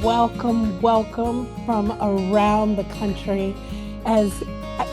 welcome from around the country. As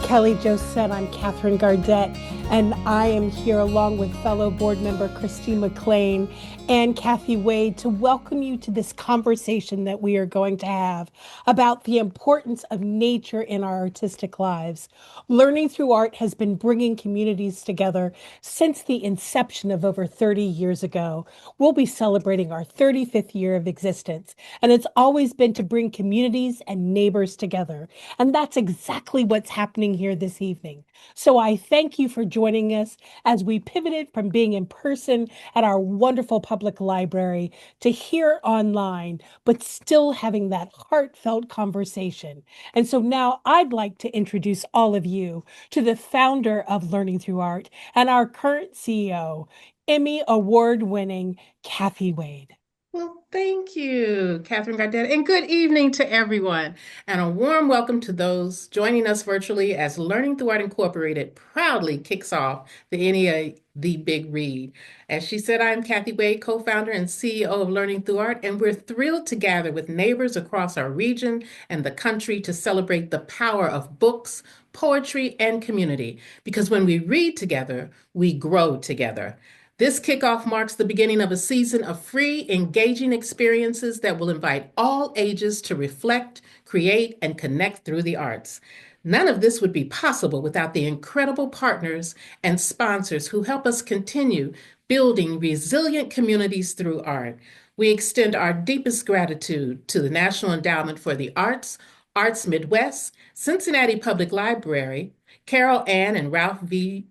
Kelly Jo said, I'm Catherine Gardette, and I am here along with fellow board member Christine McLean and Kathy Wade to welcome you to this conversation that we are going to have about the importance of nature in our artistic lives. Learning through art has been bringing communities together since the inception of over 30 years ago. We'll be celebrating our 35th year of existence, and it's always been to bring communities and neighbors together. And that's exactly what's happening here this evening. So I thank you for joining us as we pivoted from being in person at our wonderful public library to here online, but still having that heartfelt conversation. And so now I'd like to introduce all of you to the founder of Learning Through Art and our current CEO, Emmy Award-winning Kathy Wade. Well, thank you, Catherine Gardette, and good evening to everyone. And a warm welcome to those joining us virtually as Learning Through Art Incorporated proudly kicks off the NEA The Big Read. As she said, I'm Kathy Wade, co-founder and CEO of Learning Through Art, and we're thrilled to gather with neighbors across our region and the country to celebrate the power of books, poetry, and community. Because when we read together, we grow together. This kickoff marks the beginning of a season of free, engaging experiences that will invite all ages to reflect, create, and connect through the arts. None of this would be possible without the incredible partners and sponsors who help us continue building resilient communities through art. We extend our deepest gratitude to the National Endowment for the Arts, Arts Midwest, Cincinnati Public Library, Carol Ann and Ralph V.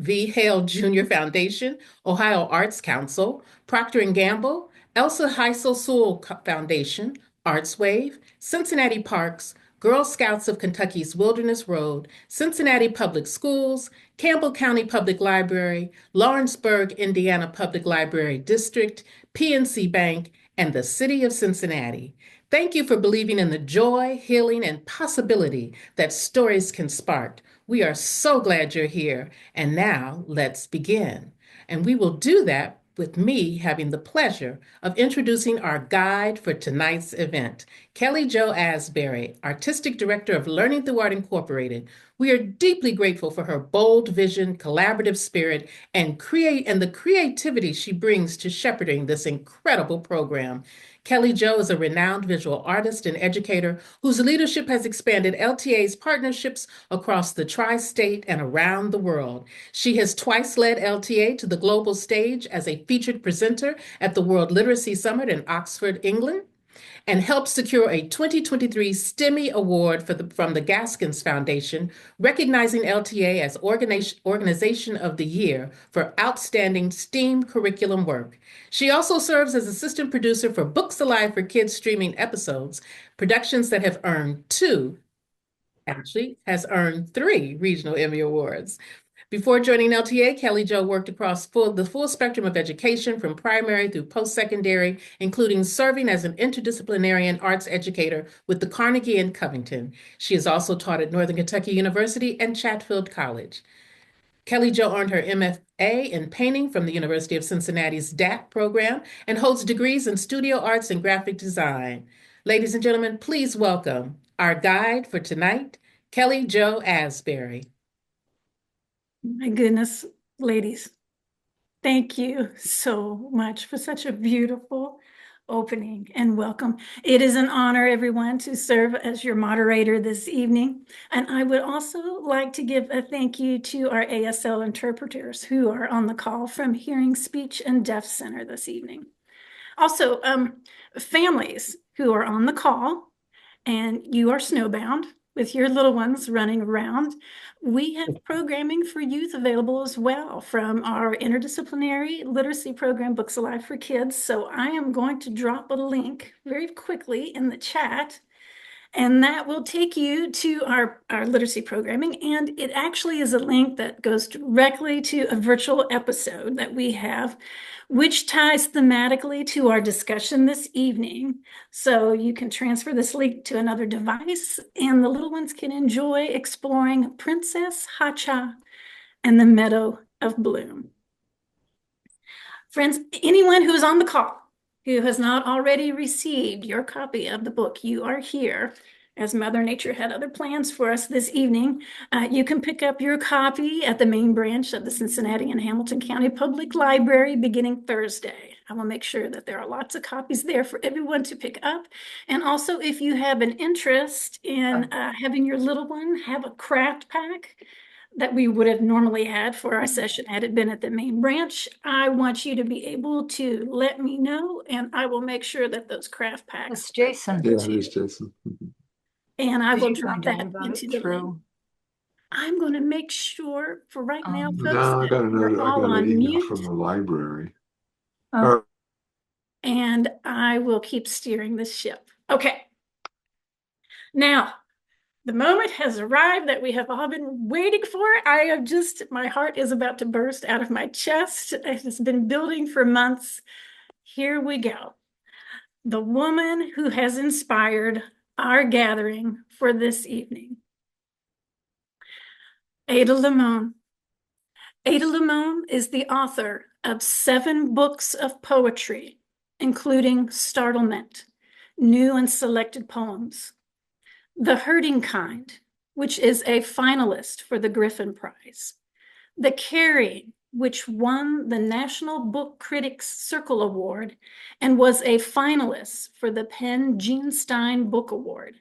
Hale Jr. Foundation, Ohio Arts Council, Procter & Gamble, Elsa Heisel Sewell Foundation, ArtsWave, Cincinnati Parks, Girl Scouts of Kentucky's Wilderness Road, Cincinnati Public Schools, Campbell County Public Library, Lawrenceburg, Indiana Public Library District, PNC Bank, and the City of Cincinnati. Thank you for believing in the joy, healing, and possibility that stories can spark. We are so glad you're here. And now let's begin. And we will do that with me having the pleasure of introducing our guide for tonight's event, Kelly Jo Asbury, Artistic Director of Learning Through Art Incorporated. We are deeply grateful for her bold vision, collaborative spirit, and the creativity she brings to shepherding this incredible program. Kelly Jo is a renowned visual artist and educator whose leadership has expanded LTA's partnerships across the tri-state and around the world. She has twice led LTA to the global stage as a featured presenter at the World Literacy Summit in Oxford, England, and helped secure a 2023 STEMI Award from the Gaskins Foundation, recognizing LTA as Organization of the Year for outstanding STEAM curriculum work. She also serves as assistant producer for Books Alive for Kids streaming episodes, productions that have earned has earned three regional Emmy Awards. Before joining LTA, Kelly Jo worked across the full spectrum of education from primary through post-secondary, including serving as an interdisciplinary arts educator with the Carnegie in Covington. She has also taught at Northern Kentucky University and Chatfield College. Kelly Jo earned her MFA in painting from the University of Cincinnati's DAC program and holds degrees in studio arts and graphic design. Ladies and gentlemen, please welcome our guide for tonight, Kelly Jo Asbury. My goodness, ladies, thank you so much for such a beautiful opening and welcome. It is an honor, everyone, to serve as your moderator this evening. And I would also like to give a thank you to our ASL interpreters who are on the call from Hearing, Speech, and Deaf Center this evening. Also, families who are on the call and you are snowbound with your little ones running around. We have programming for youth available as well from our interdisciplinary literacy program, Books Alive for Kids. So I am going to drop a link very quickly in the chat, and that will take you to our literacy programming. And it actually is a link that goes directly to a virtual episode that we have, which ties thematically to our discussion this evening. So you can transfer this link to another device and the little ones can enjoy exploring Princess Hacha and the Meadow of Bloom. Friends, anyone who is on the call who has not already received your copy of the book, You Are Here, as Mother Nature had other plans for us this evening, you can pick up your copy at the main branch of the Cincinnati and Hamilton County Public Library beginning Thursday. I will make sure that there are lots of copies there for everyone to pick up. And also, if you have an interest in having your little one have a craft pack that we would have normally had for our session had it been at the main branch, I want you to be able to let me know, and I will make sure that those craft packs. That's Jason. Yeah, there's Jason. And I Did will you drop find that out about into it the link. through? I'm going to make sure for right now, folks, No, I that got we're all an on email mute, from the library. Oh, and I will keep steering this ship. Okay. Now, the moment has arrived that we have all been waiting for. My heart is about to burst out of my chest. It has been building for months. Here we go. The woman who has inspired our gathering for this evening. Ada Limón. Ada Limón is the author of 7 books of poetry, including Startlement, New and Selected Poems, The Hurting Kind, which is a finalist for the Griffin Prize, The Carrie, which won the National Book Critics Circle Award and was a finalist for the Penn Gene Stein Book Award,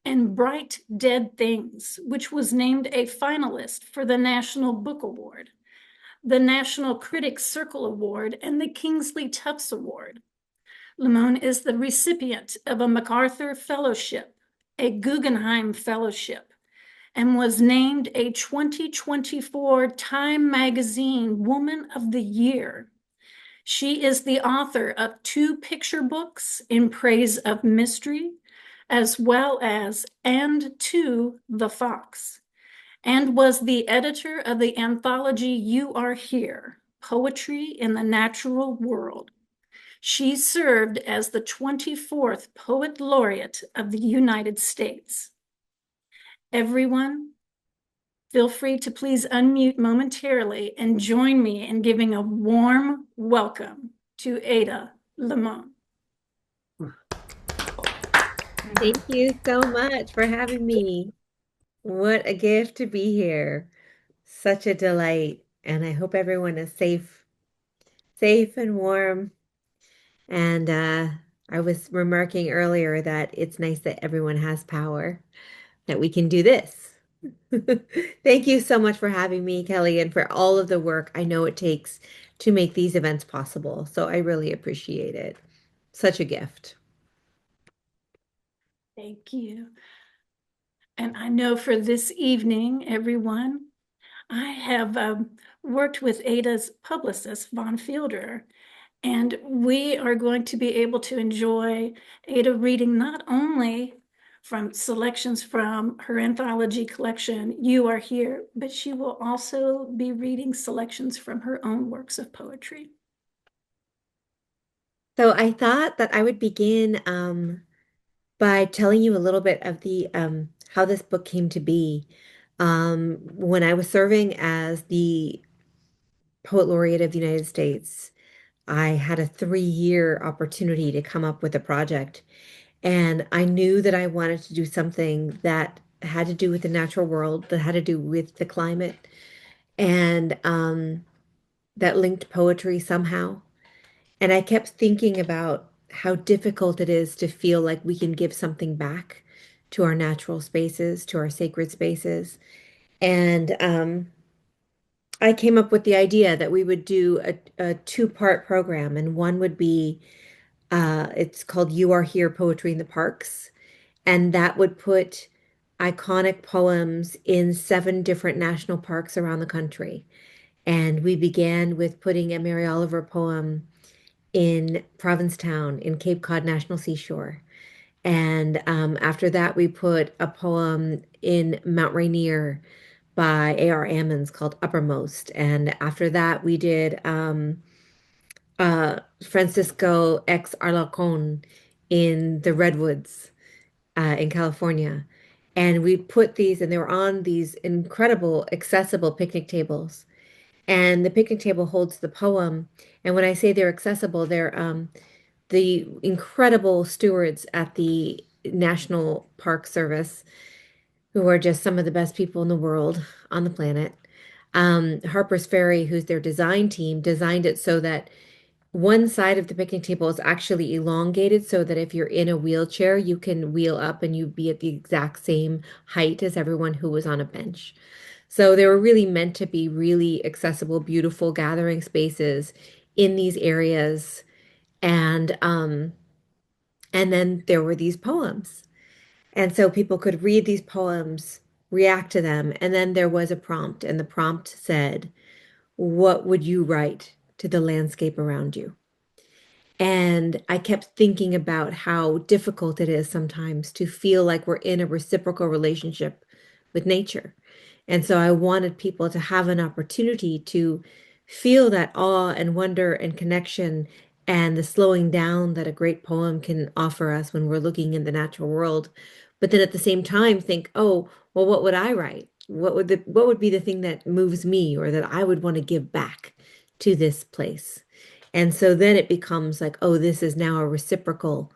and Bright Dead Things, which was named a finalist for the National Book Award, the National Critics Circle Award, and the Kingsley Tufts Award. Limón is the recipient of a MacArthur Fellowship, a Guggenheim Fellowship, and was named a 2024 Time Magazine Woman of the Year. She is the author of 2 picture books in praise of mystery, as well as And to the Fox, and was the editor of the anthology You Are Here, Poetry in the Natural World. She served as the 24th Poet Laureate of the United States. Everyone, feel free to please unmute momentarily and join me in giving a warm welcome to Ada Limón. Thank you so much for having me. What a gift to be here. Such a delight. And I hope everyone is safe and warm. And I was remarking earlier that it's nice that everyone has power, that we can do this. Thank you so much for having me, Kelly, and for all of the work I know it takes to make these events possible. So I really appreciate it. Such a gift. Thank you. And I know for this evening, everyone, I have worked with Ada's publicist, Von Fielder, and we are going to be able to enjoy Ada reading not only from selections from her anthology collection, You Are Here, but she will also be reading selections from her own works of poetry. So I thought that I would begin by telling you a little bit of the how this book came to be. When I was serving as the Poet Laureate of the United States, I had a 3-year opportunity to come up with a project. And I knew that I wanted to do something that had to do with the natural world, that had to do with the climate, and that linked poetry somehow. And I kept thinking about how difficult it is to feel like we can give something back to our natural spaces, to our sacred spaces. And I came up with the idea that we would do a 2-part program, and one would be it's called You Are Here Poetry in the Parks, and that would put iconic poems in 7 different national parks around the country. And we began with putting a Mary Oliver poem in Provincetown in Cape Cod National Seashore. And after that, we put a poem in Mount Rainier by A.R. Ammons called Uppermost. And after that, we did Francisco X Alarcon in the Redwoods in California. And we put these, and they were on these incredible, accessible picnic tables. And the picnic table holds the poem. And when I say they're accessible, they're the incredible stewards at the National Park Service, who are just some of the best people in the world on the planet. Harper's Ferry, who's their design team, designed it so that one side of the picnic table is actually elongated so that if you're in a wheelchair, you can wheel up and you be at the exact same height as everyone who was on a bench. So they were really meant to be really accessible, beautiful gathering spaces in these areas. And then there were these poems. And so people could read these poems, react to them, and then there was a prompt, and the prompt said, "What would you write to the landscape around you?" And I kept thinking about how difficult it is sometimes to feel like we're in a reciprocal relationship with nature. And so I wanted people to have an opportunity to feel that awe and wonder and connection and the slowing down that a great poem can offer us when we're looking in the natural world. But then at the same time think, oh, well, what would I write? What would be the thing that moves me or that I would want to give back to this place? And so then it becomes like, oh, this is now a reciprocal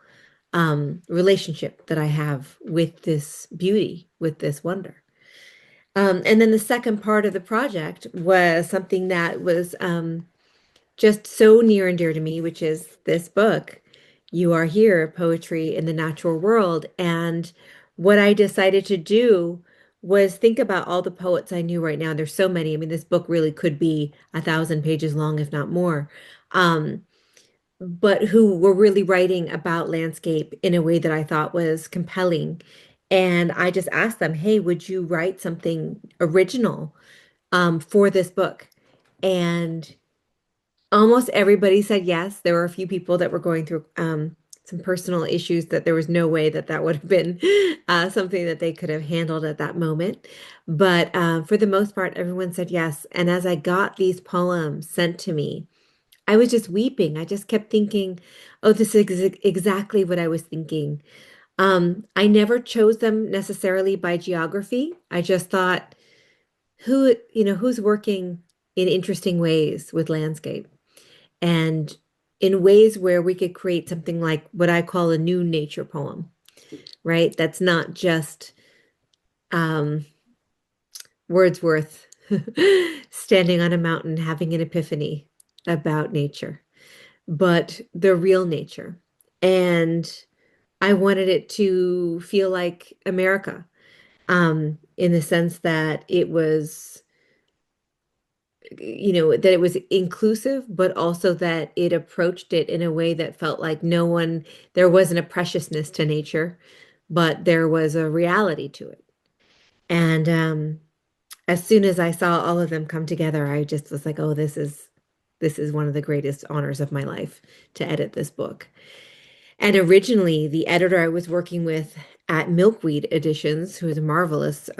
relationship that I have with this beauty, with this wonder. And then the second part of the project was something that was just so near and dear to me, which is this book, You Are Here, Poetry in the Natural World. And what I decided to do was think about all the poets I knew right now. There's so many. I mean, this book really could be 1,000 pages long, if not more. Um, but who were really writing about landscape in a way that I thought was compelling. And I just asked them, hey, would you write something original for this book? And almost everybody said yes. There were a few people that were going through some personal issues that there was no way that that would have been something that they could have handled at that moment. But for the most part, everyone said yes. And as I got these poems sent to me, I was just weeping. I just kept thinking, oh, this is exactly what I was thinking. I never chose them necessarily by geography. I just thought, who's working in interesting ways with landscape and in ways where we could create something like what I call a new nature poem, right? That's not just um, Wordsworth standing on a mountain having an epiphany about nature, but the real nature. And I wanted it to feel like America, in the sense that it was, that it was inclusive, but also that it approached it in a way that felt like there wasn't a preciousness to nature, but there was a reality to it. And as soon as I saw all of them come together, I just was like, oh, this is one of the greatest honors of my life to edit this book. And originally, the editor I was working with at Milkweed Editions, who is a marvelous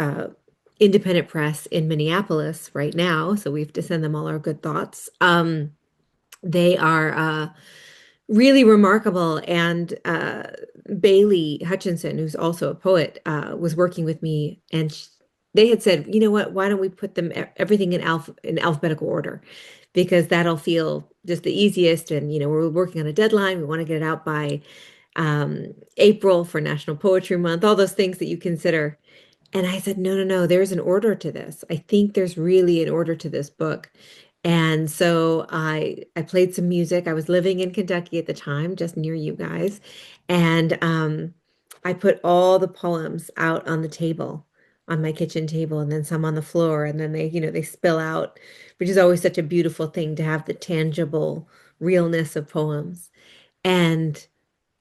independent press in Minneapolis right now, so we have to send them all our good thoughts. They are really remarkable. And Bailey Hutchinson, who's also a poet, was working with me, and they had said, you know what, why don't we put them everything in alphabetical order? Because that'll feel just the easiest. And, we're working on a deadline. We want to get it out by April for National Poetry Month, all those things that you consider. And I said, no, no, no, there's an order to this. I think there's really an order to this book. And so I played some music. I was living in Kentucky at the time, just near you guys. And I put all the poems out on the table, on my kitchen table, and then some on the floor. And then they spill out, which is always such a beautiful thing to have the tangible realness of poems. And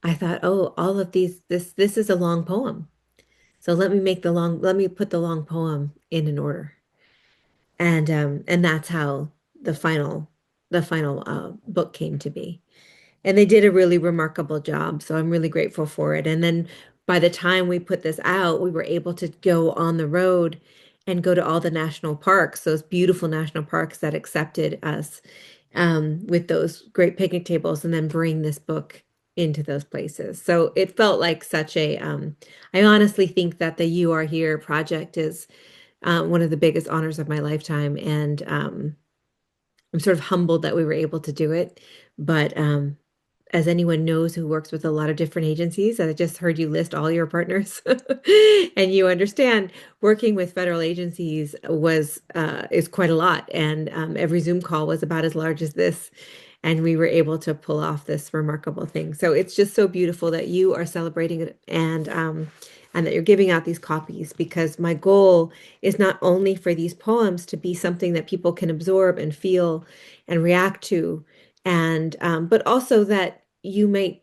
I thought, oh, all of this is a long poem. So let me put the long poem in an order. And that's how the final book came to be. And they did a really remarkable job. So I'm really grateful for it. And then by the time we put this out, we were able to go on the road and go to all the national parks, those beautiful national parks that accepted us with those great picnic tables, and then bring this book into those places. So it felt like I honestly think that the You Are Here project is one of the biggest honors of my lifetime. And I'm sort of humbled that we were able to do it. But as anyone knows who works with a lot of different agencies, I just heard you list all your partners, and you understand working with federal agencies was is quite a lot, and every Zoom call was about as large as this, and we were able to pull off this remarkable thing. So it's just so beautiful that you are celebrating it, and that you're giving out these copies, because my goal is not only for these poems to be something that people can absorb and feel and react to, and but also that you might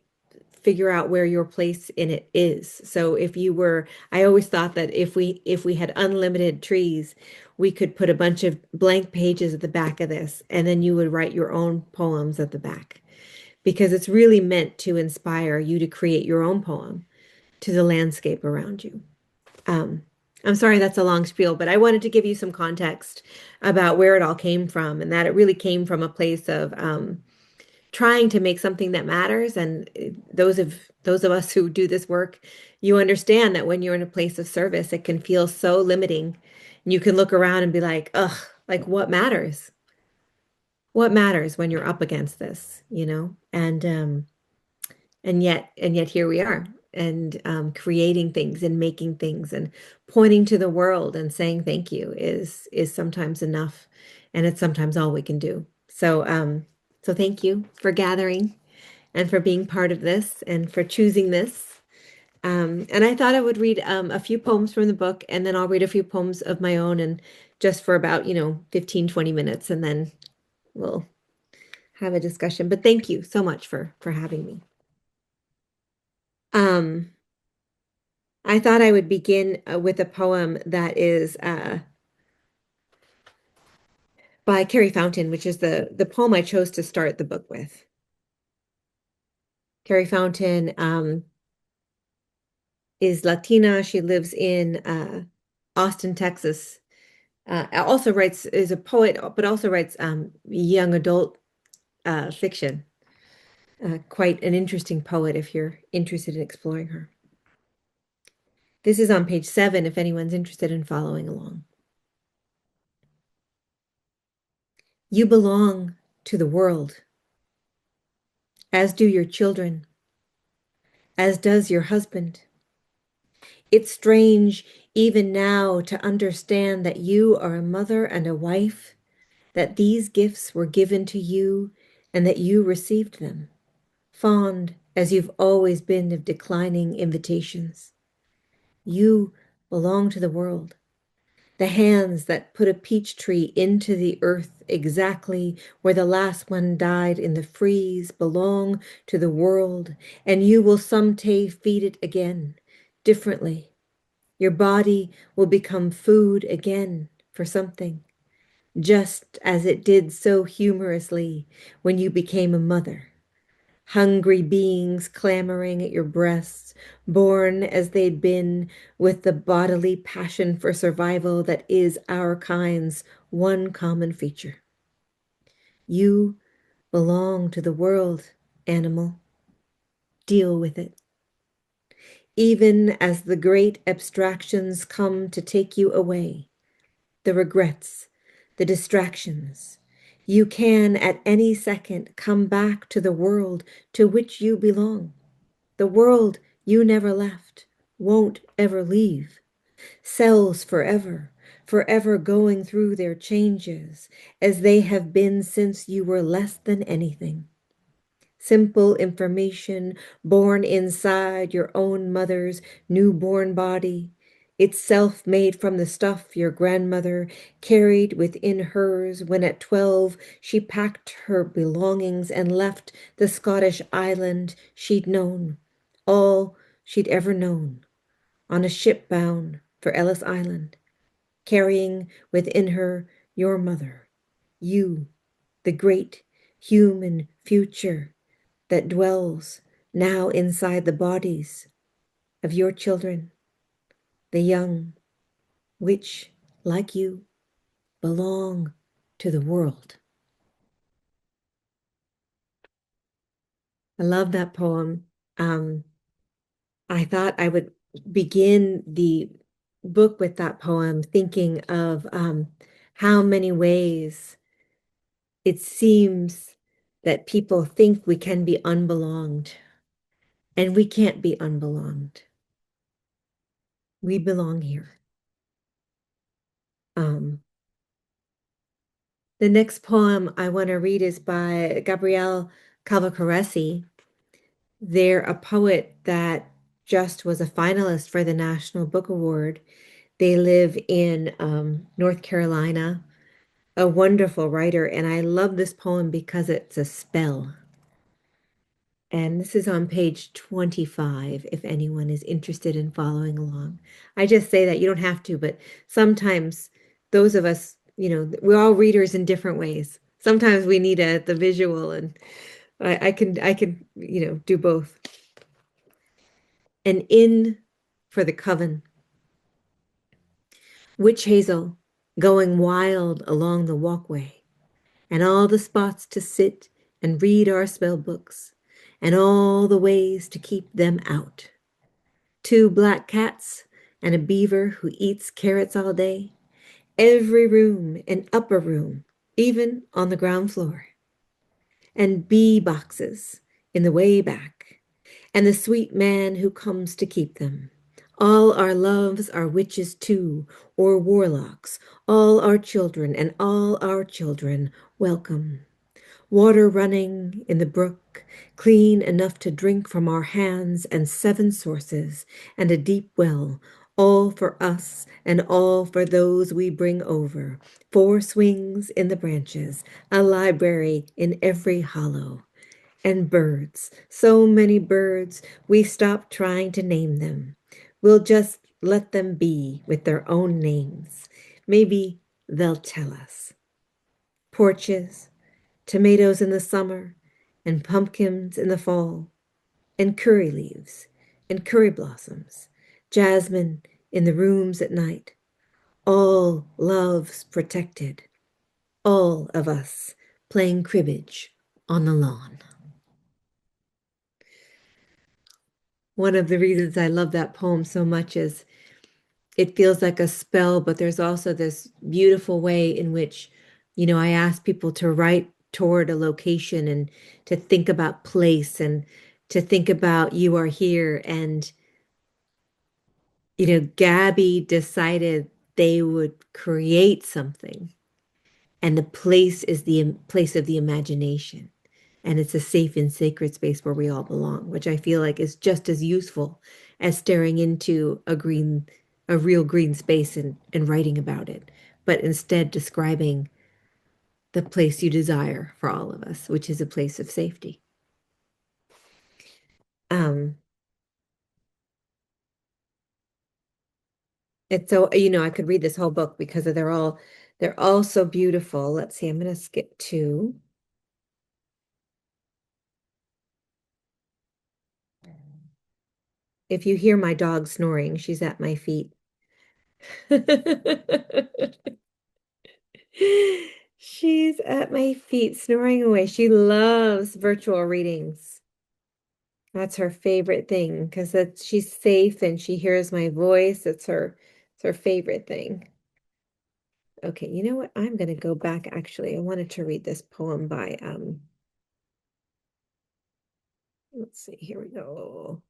figure out where your place in it is. So if you were, I always thought that if we had unlimited trees, we could put a bunch of blank pages at the back of this, and then you would write your own poems at the back, because it's really meant to inspire you to create your own poem to the landscape around you. Um, I'm sorry that's a long spiel, but I wanted to give you some context about where it all came from, and that it really came from a place of trying to make something that matters. And those of us who do this work, you understand that when you're in a place of service, it can feel so limiting. And you can look around and be like, ugh, like what matters? What matters when you're up against this, you know? And yet here we are, and creating things and making things and pointing to the world and saying thank you is sometimes enough, and it's sometimes all we can do. So thank you for gathering and for being part of this and for choosing this. And I thought I would read a few poems from the book, and then I'll read a few poems of my own, and just for about 15-20 minutes, and then we'll have a discussion. But thank you so much for having me. Um, I thought I would begin with a poem that is by Carrie Fountain, which is the poem I chose to start the book with. Carrie Fountain is Latina. She lives in Austin, Texas. Also is a poet, but also writes young adult fiction. Quite an interesting poet if you're interested in exploring her. This is on page 7 if anyone's interested in following along. You belong to the world, as do your children, as does your husband. It's strange even now to understand that you are a mother and a wife, that these gifts were given to you and that you received them, fond as you've always been of declining invitations. You belong to the world. The hands that put a peach tree into the earth exactly where the last one died in the freeze belong to the world, and you will someday feed it again, differently. Your body will become food again for something, just as it did so humorously when you became a mother. Hungry beings clamoring at your breasts, born as they'd been, with the bodily passion for survival that is our kind's one common feature. You belong to the world, animal. Deal with it. Even as the great abstractions come to take you away, the regrets, the distractions, you can at any second come back to the world to which you belong. The world you never left, won't ever leave. Cells forever, forever going through their changes, as they have been since you were less than anything. Simple information born inside your own mother's newborn body, itself made from the stuff your grandmother carried within hers when at 12 she packed her belongings and left the Scottish island she'd known, all she'd ever known, on a ship bound for Ellis Island, carrying within her your mother, you, the great human future that dwells now inside the bodies of your children, the young, which, like you, belong to the world. I love that poem. I thought I would begin the book with that poem, thinking of how many ways it seems that people think we can be unbelonged, and we can't be unbelonged. We belong here. The next poem I want to read is by Gabrielle Calvocoressi. They're a poet that just was a finalist for the National Book Award. They live in North Carolina, a wonderful writer, and I love this poem because it's a spell. And this is on page 25, if anyone is interested in following along. I just say that you don't have to, but sometimes those of us, we're all readers in different ways. Sometimes we need the visual, and I can, do both. An inn for the Coven. Witch hazel going wild along the walkway, and all the spots to sit and read our spell books, and all the ways to keep them out. 2 black cats and a beaver who eats carrots all day. Every room an upper room, even on the ground floor. And bee boxes in the way back, and the sweet man who comes to keep them. All our loves are witches too, or warlocks, all our children and all our children welcome. Water running in the brook, clean enough to drink from our hands, and 7 sources, and a deep well, all for us and all for those we bring over. 4 swings in the branches, a library in every hollow. And birds, so many birds, we stop trying to name them. We'll just let them be with their own names. Maybe they'll tell us. Porches, tomatoes in the summer, and pumpkins in the fall, and curry leaves, and curry blossoms, jasmine in the rooms at night. All loves protected, all of us playing cribbage on the lawn. One of the reasons I love that poem so much is it feels like a spell, but there's also this beautiful way in which, I ask people to write toward a location and to think about place and to think about you are here. And, Gabby decided they would create something, and the place is the place of the imagination. And it's a safe and sacred space where we all belong, which I feel like is just as useful as staring into a real green space and writing about it, but instead describing the place you desire for all of us, which is a place of safety. It's so, I could read this whole book because they're all so beautiful. Let's see, I'm going to skip to. If you hear my dog snoring, she's at my feet. She's at my feet snoring away. She loves virtual readings. That's her favorite thing because she's safe and she hears my voice. It's her favorite thing. Okay, you know what? I'm gonna go back actually. I wanted to read this poem by let's see, here we go.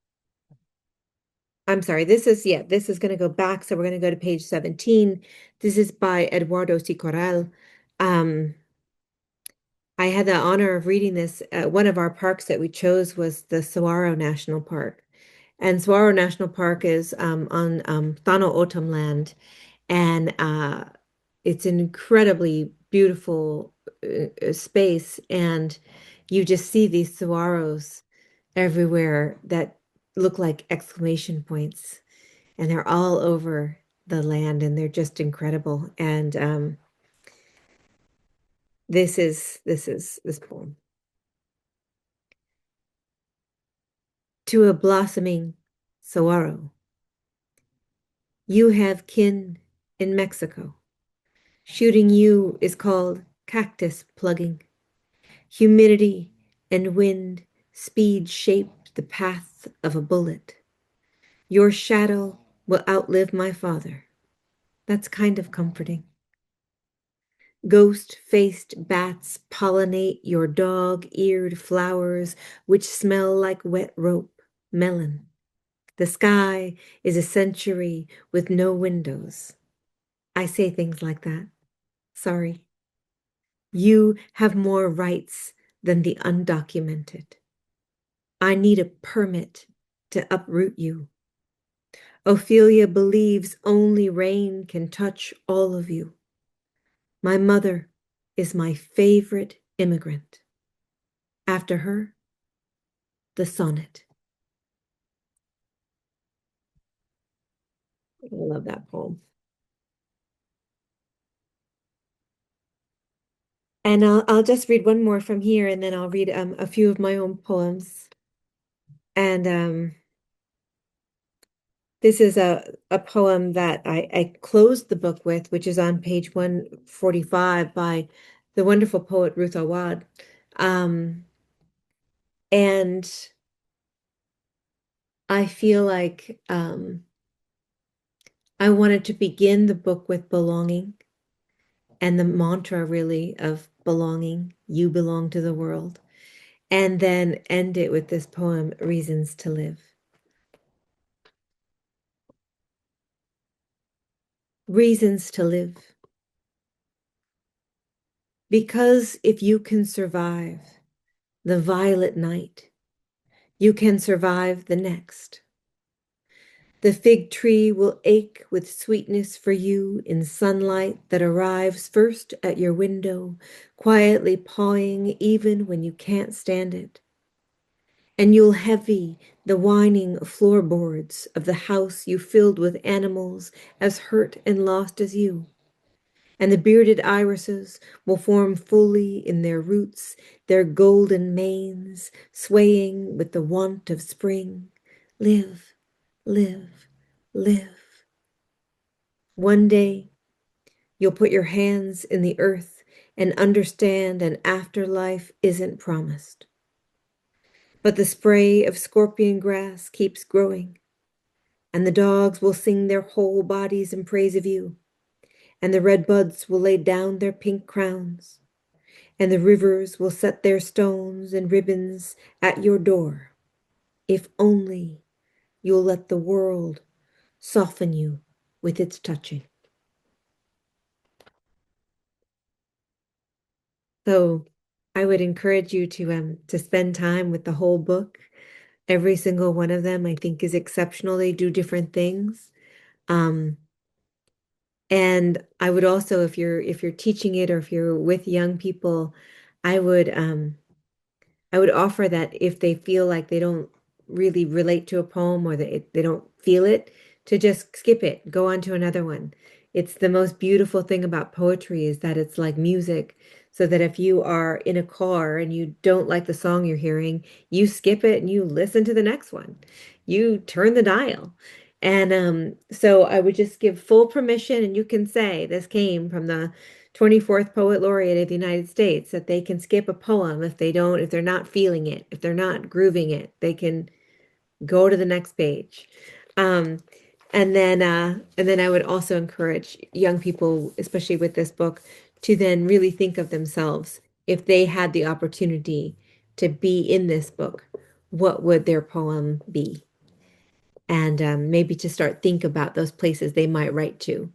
I'm sorry, this is going to go back. So we're going to go to page 17. This is by Eduardo C. Corral. I had the honor of reading this. One of our parks that we chose was the Saguaro National Park. And Saguaro National Park is on Thano Otom land. And it's an incredibly beautiful space. And you just see these saguaros everywhere that look like exclamation points. And they're all over the land and they're just incredible. And this is this poem. To a blossoming saguaro. You have kin in Mexico. Shooting you is called cactus plugging. Humidity and wind speed shape the path of a bullet. Your shadow will outlive my father. That's kind of comforting. Ghost-faced bats pollinate your dog-eared flowers, which smell like wet rope, melon. The sky is a century with no windows. I say things like that. Sorry. You have more rights than the undocumented. I need a permit to uproot you. Ophelia believes only rain can touch all of you. My mother is my favorite immigrant. After her, the sonnet. I love that poem. And I'll just read one more from here, and then I'll read a few of my own poems. And this is a poem that I closed the book with, which is on page 145 by the wonderful poet Ruth Awad. And I feel like I wanted to begin the book with belonging and the mantra really of belonging. You belong to the world. And then end it with this poem, Reasons to Live. Reasons to live. Because if you can survive the violet night, you can survive the next. The fig tree will ache with sweetness for you in sunlight that arrives first at your window, quietly pawing even when you can't stand it. And you'll heavy the whining floorboards of the house you filled with animals as hurt and lost as you. And the bearded irises will form fully in their roots, their golden manes swaying with the want of spring. Live, live, live. One day, you'll put your hands in the earth and understand an afterlife isn't promised. But the spray of scorpion grass keeps growing, and the dogs will sing their whole bodies in praise of you. And the red buds will lay down their pink crowns, and the rivers will set their stones and ribbons at your door, if only you'll let the world soften you with its touching. So I would encourage you to spend time with the whole book. Every single one of them I think is exceptional. They do different things. Um, And I would also, if you're teaching it or if you're with young people, I would I would offer that if they feel like they don't really relate to a poem or they don't feel it, to just skip it, go on to another one. It's the most beautiful thing about poetry is that it's like music, so that if you are in a car and you don't like the song you're hearing, you skip it and you listen to the next one. You turn the dial. And so I would just give full permission, and you can say this came from the 24th Poet Laureate of the United States, that they can skip a poem if they're not feeling it, if they're not grooving it, they can go to the next page. Um, and then I would also encourage young people, especially with this book, to then really think of themselves. If they had the opportunity to be in this book, what would their poem be? And maybe to start think about those places they might write to.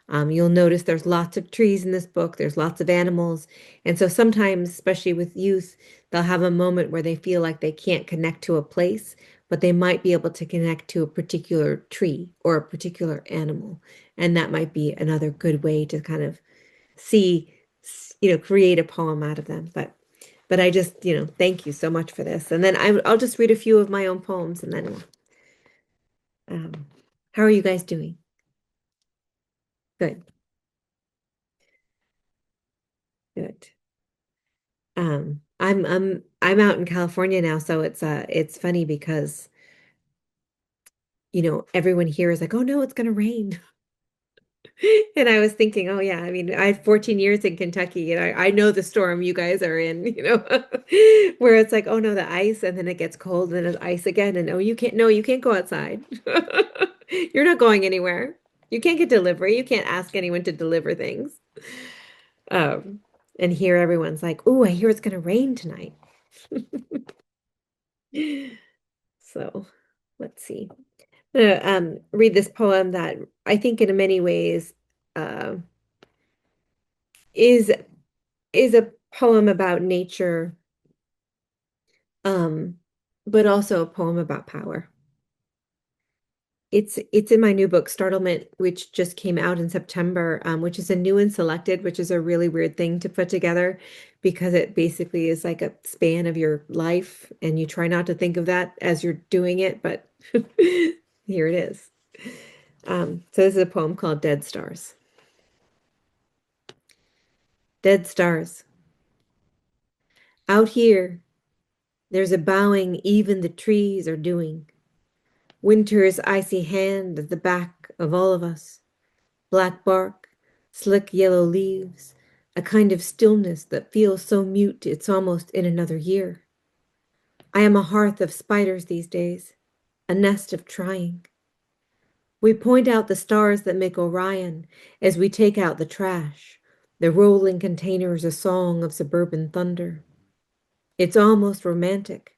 You'll notice there's lots of trees in this book. There's lots of animals. And so sometimes, especially with youth, they'll have a moment where they feel like they can't connect to a place, but they might be able to connect to a particular tree or a particular animal. And that might be another good way to kind of see, create a poem out of them. But I just, thank you so much for this. And then I'll just read a few of my own poems, and then how are you guys doing? Good. Good. I'm out in California now, so it's funny because everyone here is like, oh no, it's gonna rain. And I was thinking, oh yeah, I mean, I had 14 years in Kentucky, and I know the storm you guys are in, where it's like, oh no, the ice, and then it gets cold, and then it's ice again, and oh, you can't go outside. You're not going anywhere. You can't get delivery. You can't ask anyone to deliver things. Um, and here everyone's like, "Oh, I hear it's going to rain tonight." So let's see. I'm gonna read this poem that I think in many ways uh, is is a poem about nature, um, but also a poem about power. It's in my new book, Startlement, which just came out in September, which is a new and selected, which is a really weird thing to put together because it basically is like a span of your life, and you try not to think of that as you're doing it, but here it is. So this is a poem called Dead Stars. Dead stars. Out here, there's a bowing even the trees are doing. Winter's icy hand at the back of all of us. Black bark, slick yellow leaves, a kind of stillness that feels so mute it's almost in another year. I am a hearth of spiders these days, a nest of trying. We point out the stars that make Orion as we take out the trash, the rolling containers a song of suburban thunder. It's almost romantic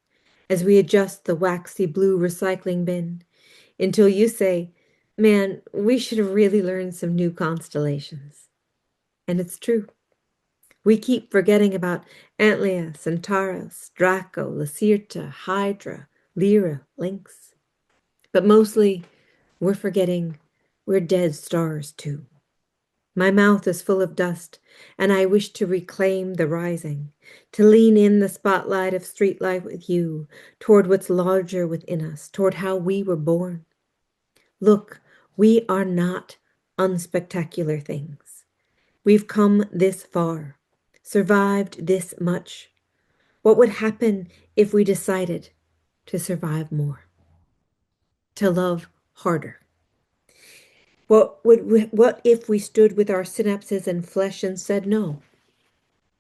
as we adjust the waxy blue recycling bin until you say, "Man, we should have really learned some new constellations." And it's true. We keep forgetting about Antlia, Centaurus, Draco, Lacerta, Hydra, Lyra, Lynx. But mostly, we're forgetting we're dead stars too. My mouth is full of dust, and I wish to reclaim the rising, to lean in the spotlight of street life with you, toward what's larger within us, toward how we were born. Look, we are not unspectacular things. We've come this far, survived this much. What would happen if we decided to survive more, to love harder? What if we stood with our synapses and flesh and said no?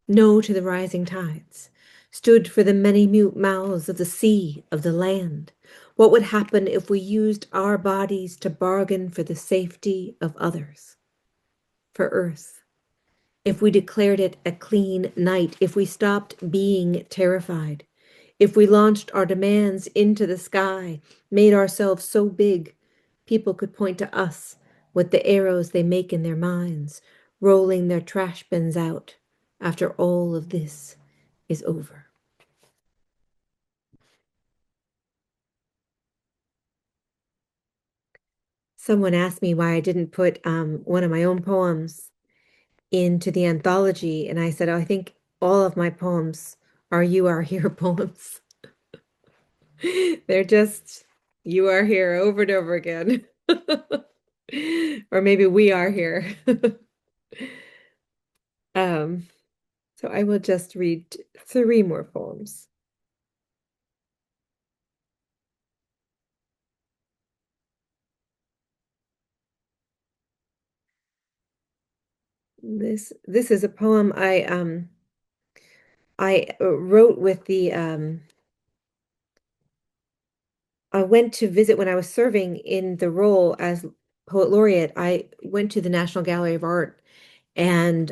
No to the rising tides, stood for the many mute mouths of the sea, of the land. What would happen if we used our bodies to bargain for the safety of others, for Earth? If we declared it a clean night, if we stopped being terrified, if we launched our demands into the sky, made ourselves so big, people could point to us with the arrows they make in their minds, rolling their trash bins out after all of this is over. Someone asked me why I didn't put one of my own poems into the anthology, and I said, oh, I think all of my poems are You Are Here poems. They're just You Are Here over and over again. Or maybe We Are Here. Um, so I will just read 3 more poems. This is a poem I wrote with the I went to visit when I was serving in the role as poet laureate. I went to the National Gallery of Art and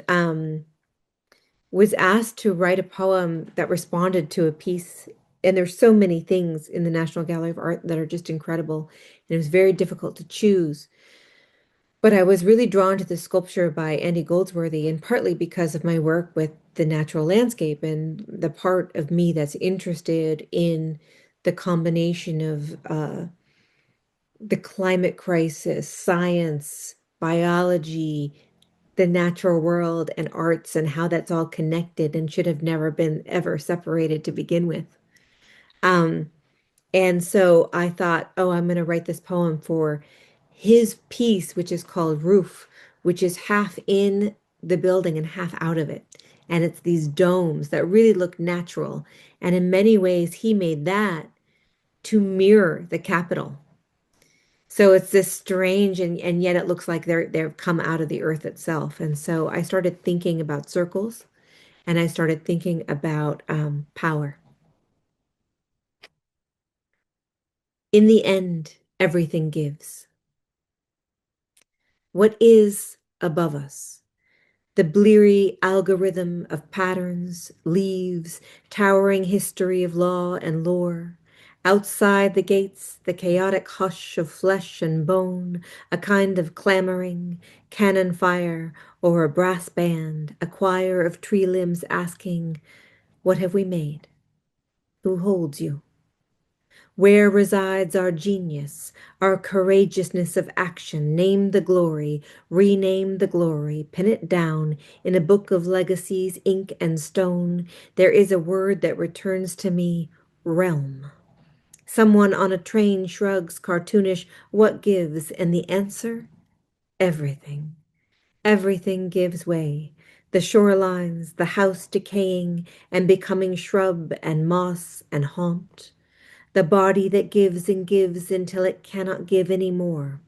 was asked to write a poem that responded to a piece. And there's so many things in the National Gallery of Art that are just incredible. And it was very difficult to choose. But I was really drawn to the sculpture by Andy Goldsworthy, and partly because of my work with the natural landscape and the part of me that's interested in the combination of the climate crisis, science, biology, the natural world, and arts, and how that's all connected and should have never been ever separated to begin with. Um, and so I thought, oh, I'm going to write this poem for his piece, which is called Roof, which is half in the building and half out of it. And it's these domes that really look natural. And in many ways, he made that to mirror the Capitol. So it's this strange, and yet it looks like they've come out of the earth itself. And so I started thinking about circles, and I started thinking about power. In the end, everything gives. What is above us? the bleary algorithm of patterns, leaves, towering history of law and lore. Outside the gates, the chaotic hush of flesh and bone, a kind of clamoring, cannon fire, or a brass band, a choir of tree limbs asking, "What have we made? Who holds you?" Where resides our genius, our courageousness of action? Name the glory, rename the glory, pin it down in a book of legacies, ink and stone. There is a word that returns to me, realm. Someone on a train shrugs cartoonish, what gives? And the answer? Everything. Everything gives way. The shorelines, the house decaying and becoming shrub and moss and haunt. The body that gives and gives until it cannot give any more.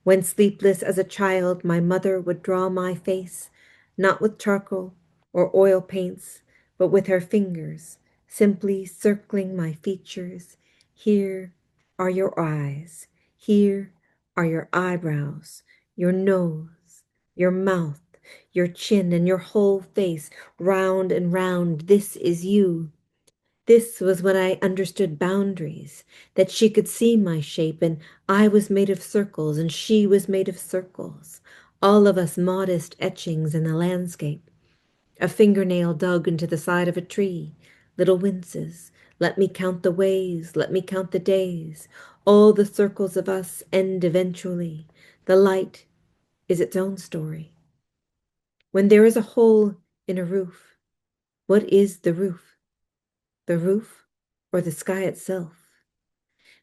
When sleepless as a child, my mother would draw my face, not with charcoal or oil paints, but with her fingers, simply circling my features. Here are your eyes. Here are your eyebrows, your nose, your mouth, your chin, and your whole face, round and round. This is you. This was when I understood boundaries, that she could see my shape, and I was made of circles, and she was made of circles, all of us modest etchings in the landscape. A fingernail dug into the side of a tree, little winces. Let me count the ways, let me count the days. All the circles of us end eventually. The light is its own story. When there is a hole in a roof, what is the roof? The roof or the sky itself?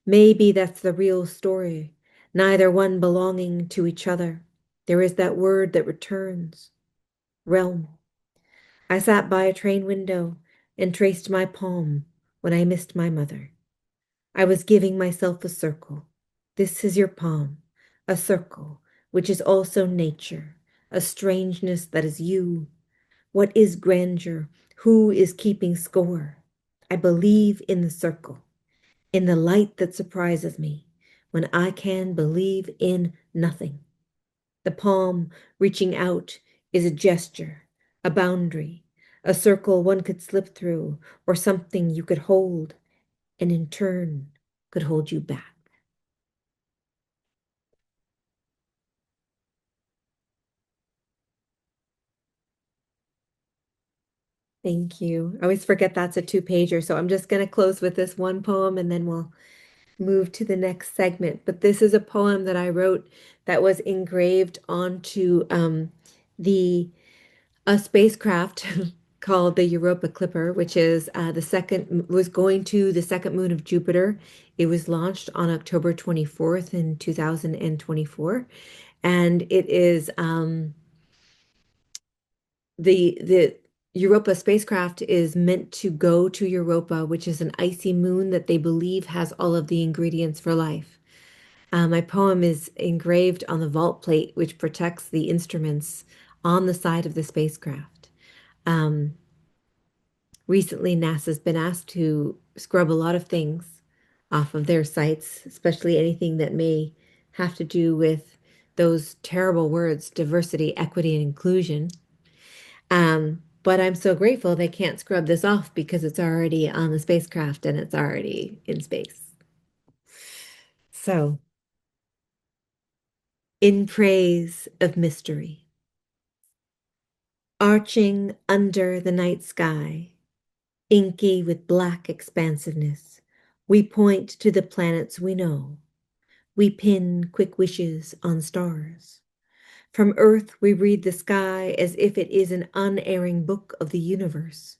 Maybe that's the real story, neither one belonging to each other. There is that word that returns, realm. I sat by a train window and traced my palm when I missed my mother. I was giving myself a circle. This is your palm, a circle, which is also nature, a strangeness that is you. What is grandeur? Who is keeping score? I believe in the circle, in the light that surprises me, when I can believe in nothing. The palm reaching out is a gesture, a boundary, a circle one could slip through, or something you could hold, and in turn could hold you back. Thank you. I always forget that's a two-pager, so I'm just going to close with this one poem and then we'll move to the next segment. But this is a poem that I wrote that was engraved onto the a spacecraft called the Europa Clipper, which is was going to the second moon of Jupiter. It was launched on October 24th in 2024, and it is the Europa spacecraft is meant to go to Europa, which is an icy moon that they believe has all of the ingredients for life. My poem is engraved on the vault plate, which protects the instruments on the side of the spacecraft. Recently, NASA's been asked to scrub a lot of things off of their sites, especially anything that may have to do with those terrible words, diversity, equity, and inclusion. But I'm so grateful they can't scrub this off because it's already on the spacecraft and it's already in space. So, in praise of mystery, arching under the night sky, inky with black expansiveness, we point to the planets we know. We pin quick wishes on stars. From Earth we read the sky as if it is an unerring book of the universe,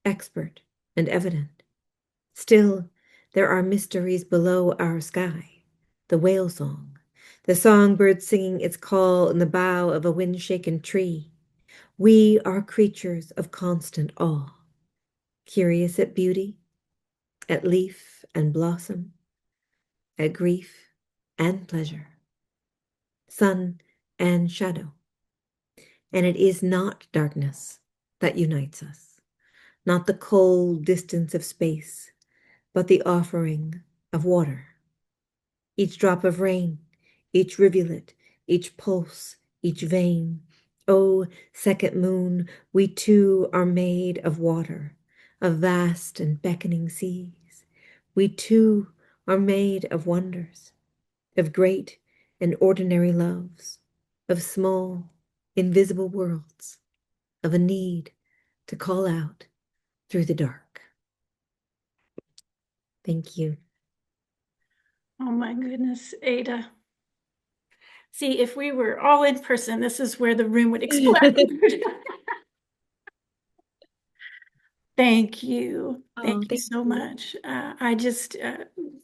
expert and evident. Still, there are mysteries below our sky. The whale song, the songbird singing its call in the bough of a wind-shaken tree. We are creatures of constant awe, curious at beauty, at leaf and blossom, at grief and pleasure, sun and shadow. And it is not darkness that unites us, not the cold distance of space, but the offering of water. Each drop of rain, each rivulet, each pulse, each vein, O second moon, we two are made of water, of vast and beckoning seas. We two are made of wonders, of great and ordinary loves, of small, invisible worlds, of a need to call out through the dark. Thank you. Oh my goodness, Ada. See, if we were all in person, this is where the room would explode. Thank you. Thank you Thank so you. much. I just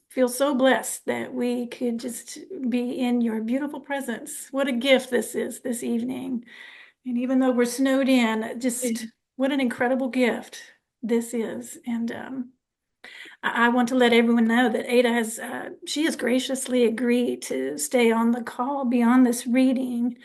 feel so blessed that we could just be in your beautiful presence. What a gift this is this evening. And even though we're snowed in, just what an incredible gift this is. And I want to let everyone know that Ada she has graciously agreed to stay on the call beyond this reading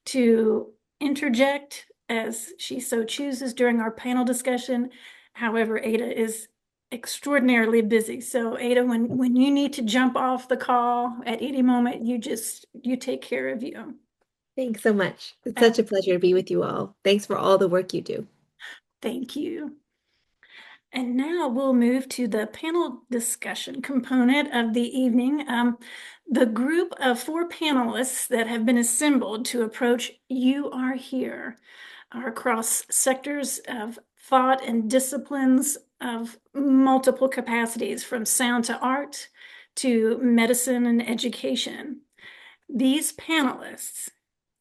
to interject as she so chooses during our panel discussion. However, Ada is extraordinarily busy. So Ada, when you need to jump off the call at any moment, you take care of you. Thanks so much. It's such a pleasure to be with you all. Thanks for all the work you do. Thank you. And now we'll move to the panel discussion component of the evening. The group of 4 panelists that have been assembled to approach You Are Here are across sectors of thought and disciplines of multiple capacities, from sound to art to medicine and education. These panelists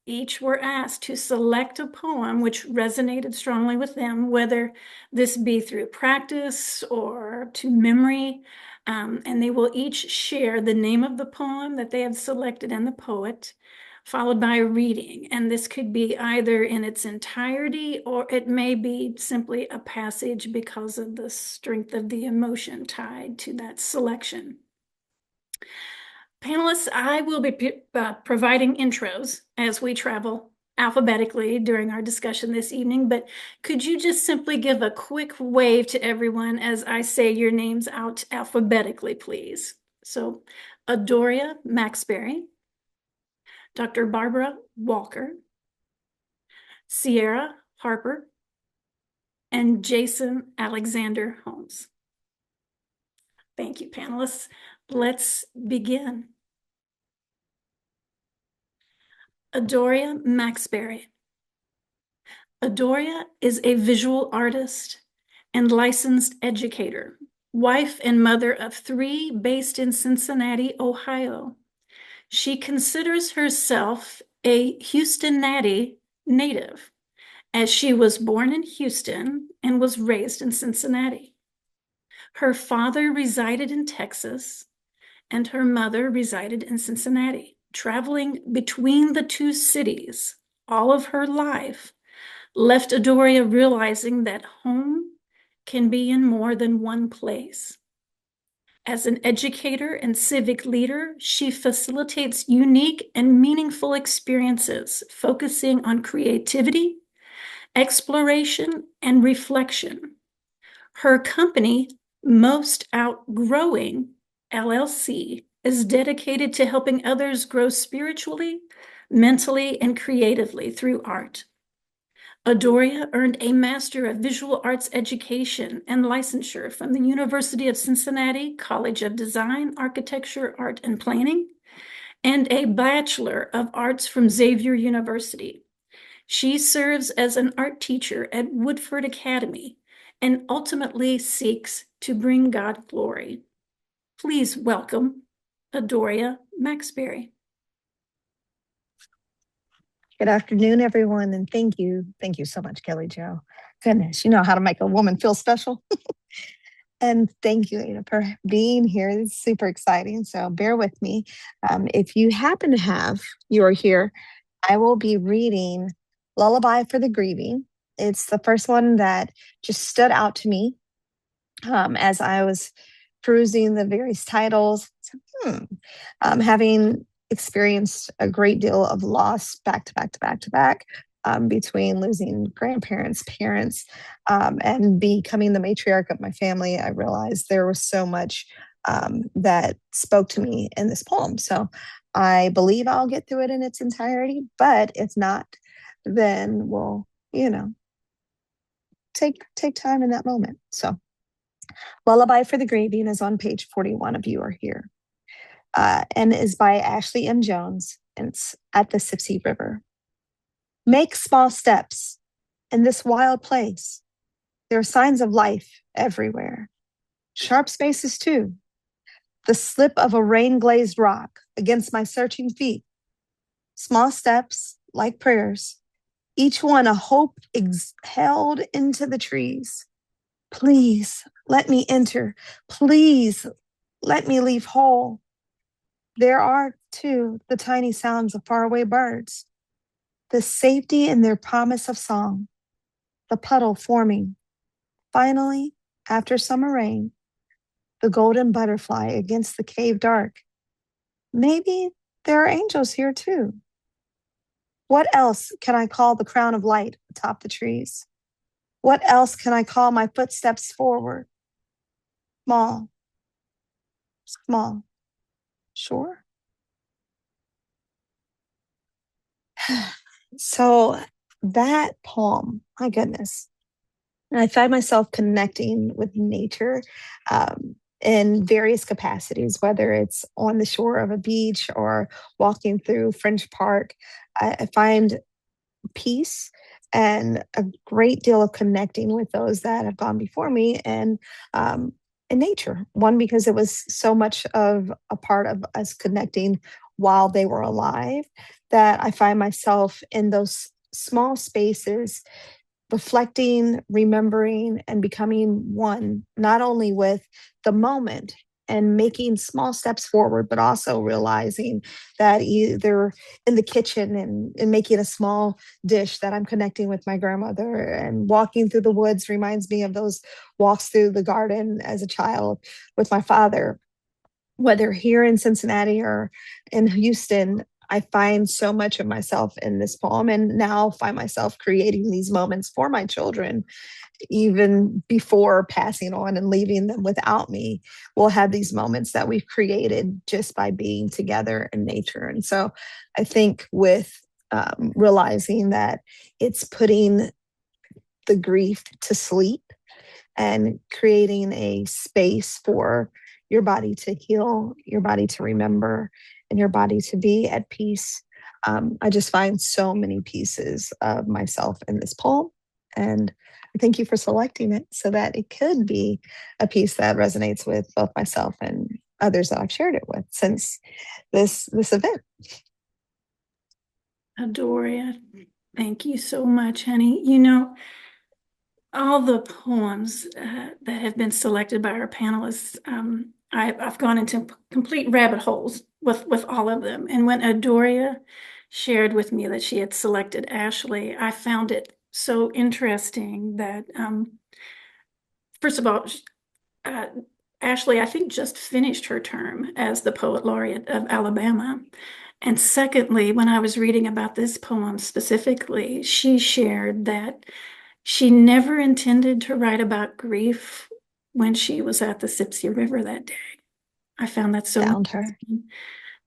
each were asked to select a poem which resonated strongly with them, whether this be through practice or to memory. And they will each share the name of the poem that they have selected and the poet, followed by a reading. And this could be either in its entirety, or it may be simply a passage because of the strength of the emotion tied to that selection. Panelists, I will be providing intros as we travel alphabetically during our discussion this evening, but could you just simply give a quick wave to everyone as I say your names out alphabetically, please? So, Adoria Maxberry, Dr. Barbara Walker, Ciara Harper, and Jason Alexander Holmes. Thank you, panelists. Let's begin. Adoria Maxberry. Adoria is a visual artist and licensed educator, wife and mother of 3 based in Cincinnati, Ohio. She considers herself a Houston-Natty native, as she was born in Houston and was raised in Cincinnati. Her father resided in Texas and her mother resided in Cincinnati, traveling between the 2 cities all of her life left Adoria realizing that home can be in more than one place. As an educator and civic leader, she facilitates unique and meaningful experiences, focusing on creativity, exploration, and reflection. Her company, Most Outgrowing LLC, is dedicated to helping others grow spiritually, mentally, and creatively through art. Adoria earned a Master of Visual Arts Education and licensure from the University of Cincinnati College of Design, Architecture, Art, and Planning, and a Bachelor of Arts from Xavier University. She serves as an art teacher at Woodford Academy and ultimately seeks to bring God glory. Please welcome Adoria Maxberry. Good afternoon, everyone, and thank you. Thank you so much, Kelly Jo. Goodness, you know how to make a woman feel special. And thank you, Ada, for being here. It's super exciting, so bear with me. If you happen to have, you are here, I will be reading Lullaby for the Grieving. It's the first one that just stood out to me as I was perusing the various titles. Having experienced a great deal of loss back to back to back to back between losing grandparents, parents, and becoming the matriarch of my family, I realized there was so much that spoke to me in this poem. So I believe I'll get through it in its entirety, but if not, then we'll, take time in that moment. So Lullaby for the Grieving is on page 41 if you are here. And is by Ashley M. Jones, and it's at the Sipsey River. Make small steps in this wild place. There are signs of life everywhere. Sharp spaces too. The slip of a rain-glazed rock against my searching feet. Small steps, like prayers, each one a hope exhaled into the trees. Please let me enter. Please let me leave whole. There are, too, the tiny sounds of faraway birds, the safety in their promise of song, the puddle forming. Finally, after summer rain, the golden butterfly against the cave dark. Maybe there are angels here, too. What else can I call the crown of light atop the trees? What else can I call my footsteps forward? Small, small, sure. So that poem, my goodness, I find myself connecting with nature in various capacities, whether it's on the shore of a beach or walking through French Park. I find peace and a great deal of connecting with those that have gone before me and in nature. One, because it was so much of a part of us connecting while they were alive, that I find myself in those small spaces reflecting, remembering, and becoming one, not only with the moment and making small steps forward, but also realizing that either in the kitchen and making a small dish that I'm connecting with my grandmother, and walking through the woods reminds me of those walks through the garden as a child with my father. Whether here in Cincinnati or in Houston, I find so much of myself in this poem, and now find myself creating these moments for my children, even before passing on and leaving them without me. We'll have these moments that we've created just by being together in nature. And so I think with realizing that it's putting the grief to sleep and creating a space for your body to heal, your body to remember, and your body to be at peace. I just find so many pieces of myself in this poem. And I thank you for selecting it so that it could be a piece that resonates with both myself and others that I've shared it with since this event. Adoria, thank you so much, honey. All the poems that have been selected by our panelists, I've gone into complete rabbit holes with all of them. And when Adoria shared with me that she had selected Ashley, I found it so interesting that, first of all, Ashley, I think, just finished her term as the Poet Laureate of Alabama. And secondly, when I was reading about this poem specifically, she shared that she never intended to write about grief when she was at the Sipsey River that day. I found that so Found her.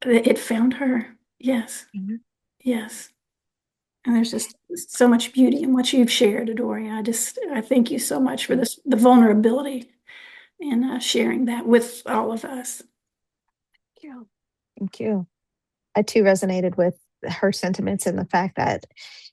It found her. Yes. Mm-hmm. Yes. And there's just so much beauty in what you've shared, Adoria. I thank you so much for the vulnerability and sharing that with all of us. Thank you. Thank you. I too resonated with her sentiments and the fact that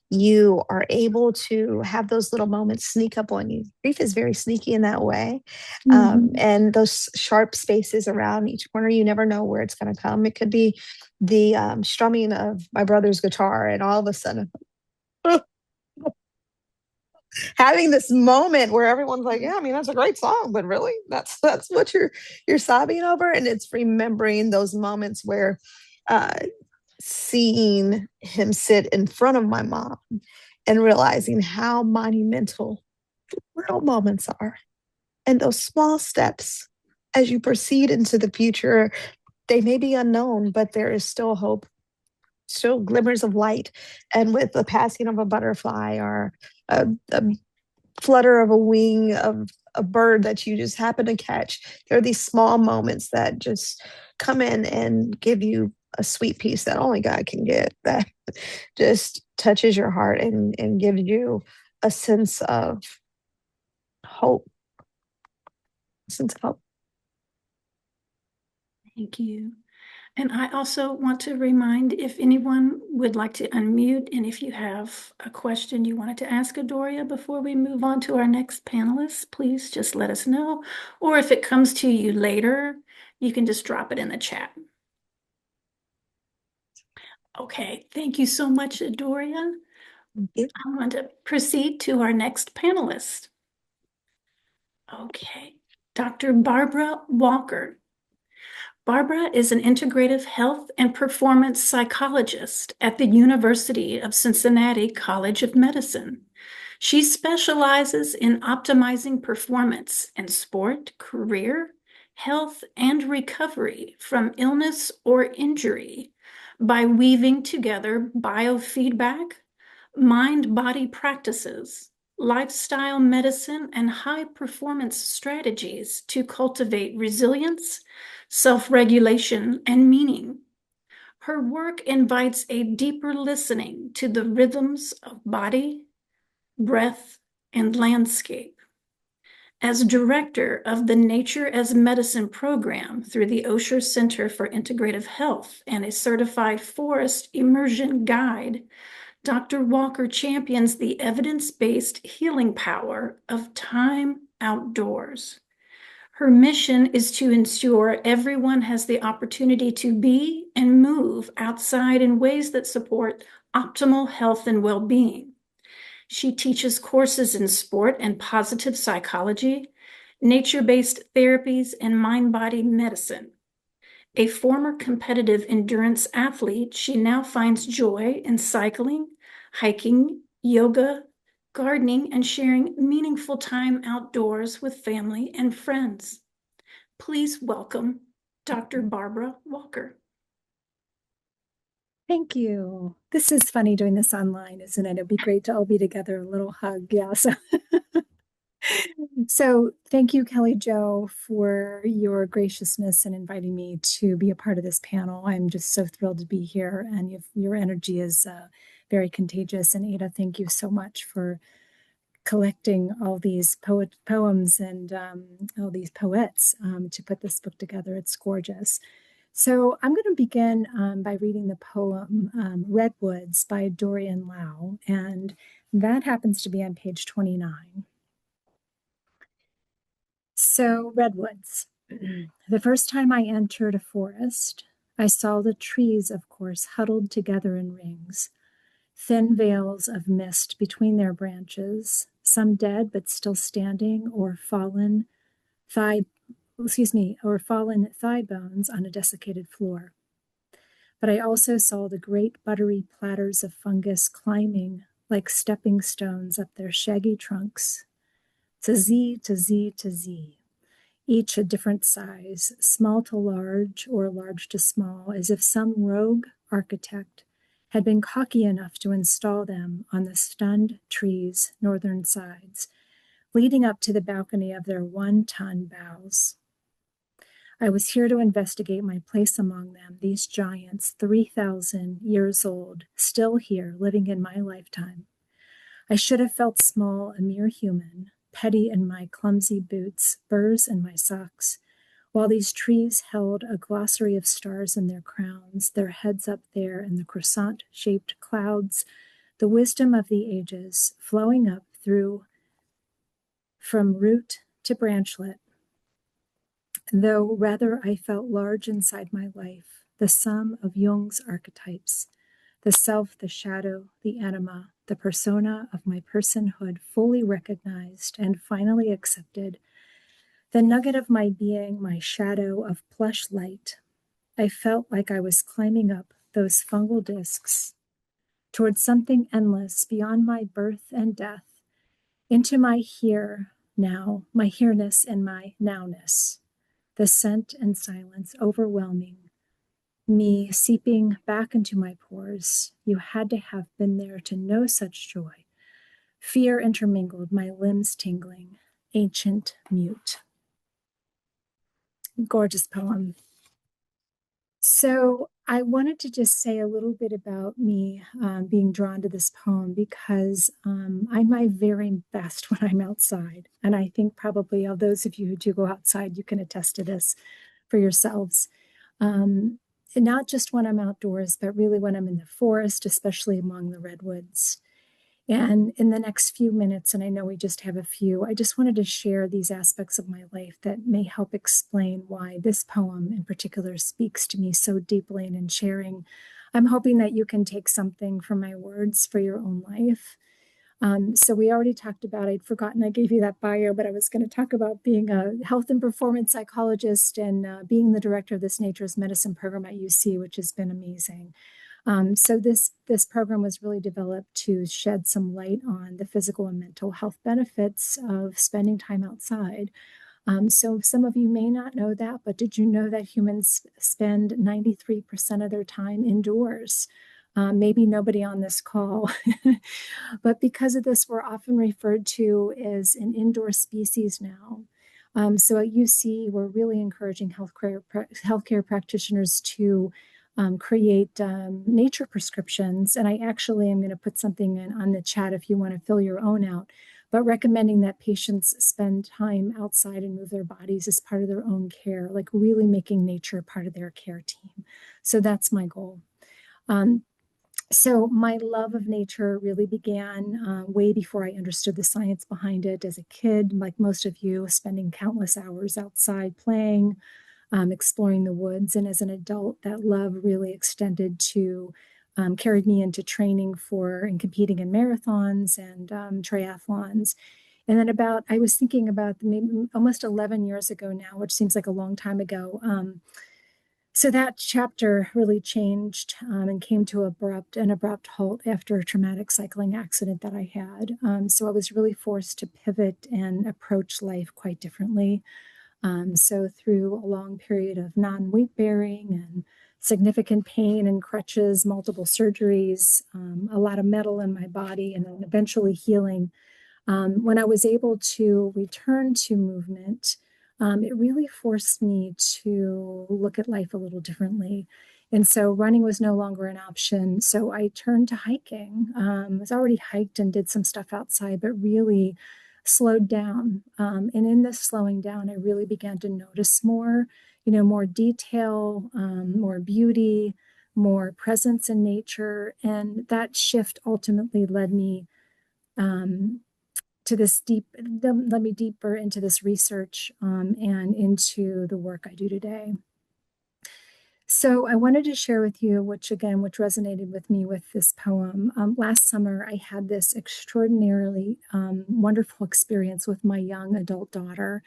you are able to have those little moments sneak up on you. Grief is very sneaky in that way. And those sharp spaces around each corner, you never know where it's going to come. It could be the strumming of my brother's guitar, and all of a sudden having this moment where everyone's like, yeah, I mean, that's a great song, but really that's what you're sobbing over. And it's remembering those moments where seeing him sit in front of my mom and realizing how monumental little moments are. And those small steps as you proceed into the future, they may be unknown, but there is still hope, still glimmers of light. And with the passing of a butterfly or a flutter of a wing of a bird that you just happen to catch, there are these small moments that just come in and give you a sweet peace that only God can get, that just touches your heart and gives you a sense of hope. Sense of hope. Thank you. And I also want to remind if anyone would like to unmute, and if you have a question you wanted to ask Adoria before we move on to our next panelist, please just let us know. Or if it comes to you later, you can just drop it in the chat. Okay, thank you so much, Adoria. Yeah. I want to proceed to our next panelist. Okay, Dr. Barbara Walker. Barbara is an integrative health and performance psychologist at the University of Cincinnati College of Medicine. She specializes in optimizing performance in sport, career, health, and recovery from illness or injury by weaving together biofeedback, mind-body practices, lifestyle medicine, and high-performance strategies to cultivate resilience, self-regulation, and meaning. Her work invites a deeper listening to the rhythms of body, breath, and landscape. As director of the Nature as Medicine program through the Osher Center for Integrative Health and a certified forest immersion guide, Dr. Walker champions the evidence-based healing power of time outdoors. Her mission is to ensure everyone has the opportunity to be and move outside in ways that support optimal health and well-being. She teaches courses in sport and positive psychology, nature-based therapies, and mind-body medicine. A former competitive endurance athlete, she now finds joy in cycling, hiking, yoga, gardening, and sharing meaningful time outdoors with family and friends. Please welcome Dr. Barbara Walker. Thank you. This is funny doing this online, isn't it? It'd be great to all be together. A little hug. Yeah. So thank you, Kelly Jo, for your graciousness in inviting me to be a part of this panel. I'm just so thrilled to be here, and your energy is very contagious. And Ada, thank you so much for collecting all these poems and all these poets to put this book together. It's gorgeous. So I'm going to begin by reading the poem Redwoods by Dorian Lau, and that happens to be on page 29. So, Redwoods. The first time I entered a forest, I saw the trees, of course, huddled together in rings, thin veils of mist between their branches, some dead but still standing, or fallen thigh bones on a desiccated floor. But I also saw the great buttery platters of fungus climbing like stepping stones up their shaggy trunks, to Z, each a different size, small to large or large to small, as if some rogue architect had been cocky enough to install them on the stunned trees' northern sides, leading up to the balcony of their 1-ton boughs. I was here to investigate my place among them, these giants, 3,000 years old, still here, living in my lifetime. I should have felt small, a mere human, petty in my clumsy boots, burrs in my socks, while these trees held a glossary of stars in their crowns, their heads up there in the croissant-shaped clouds, the wisdom of the ages flowing up through from root to branchlet. Though rather I felt large inside my life, the sum of Jung's archetypes, the self, the shadow, the anima, the persona of my personhood fully recognized and finally accepted, the nugget of my being, my shadow of plush light. I felt like I was climbing up those fungal discs towards something endless beyond my birth and death, into my here, now, my here-ness and my now-ness, the scent and silence overwhelming me, seeping back into my pores. You had to have been there to know such joy. Fear intermingled, my limbs tingling, ancient mute. Gorgeous poem. So I wanted to just say a little bit about me being drawn to this poem because I'm my very best when I'm outside. And I think probably all those of you who do go outside, you can attest to this for yourselves. And not just when I'm outdoors, but really when I'm in the forest, especially among the redwoods. And in the next few minutes, and I know we just have a few, I just wanted to share these aspects of my life that may help explain why this poem in particular speaks to me so deeply. And in sharing, I'm hoping that you can take something from my words for your own life. So we already talked about, I'd forgotten I gave you that bio, but I was going to talk about being a health and performance psychologist and being the director of this nature's medicine program at UC, which has been amazing. So this program was really developed to shed some light on the physical and mental health benefits of spending time outside. So some of you may not know that, but did you know that humans spend 93% of their time indoors? Maybe nobody on this call, but because of this, we're often referred to as an indoor species now. So at UC, we're really encouraging healthcare practitioners to create nature prescriptions. And I actually am going to put something on the chat if you want to fill your own out, but recommending that patients spend time outside and move their bodies as part of their own care, like really making nature part of their care team. So that's my goal. So my love of nature really began way before I understood the science behind it. As a kid, like most of you, spending countless hours outside playing, exploring the woods. And as an adult, that love really extended to, carried me into training for and competing in marathons and triathlons. And then I was thinking about maybe almost 11 years ago now, which seems like a long time ago. So that chapter really changed and came to an abrupt halt after a traumatic cycling accident that I had. So I was really forced to pivot and approach life quite differently. So through a long period of non-weight bearing and significant pain and crutches, multiple surgeries, a lot of metal in my body, and then eventually healing, when I was able to return to movement, it really forced me to look at life a little differently. And so running was no longer an option. So I turned to hiking. I was already hiked and did some stuff outside, but really slowed down. And in this slowing down, I really began to notice more, more detail, more beauty, more presence in nature. And that shift ultimately led me to this led me deeper into this research and into the work I do today. So I wanted to share with you, which resonated with me with this poem. Last summer, I had this extraordinarily wonderful experience with my young adult daughter.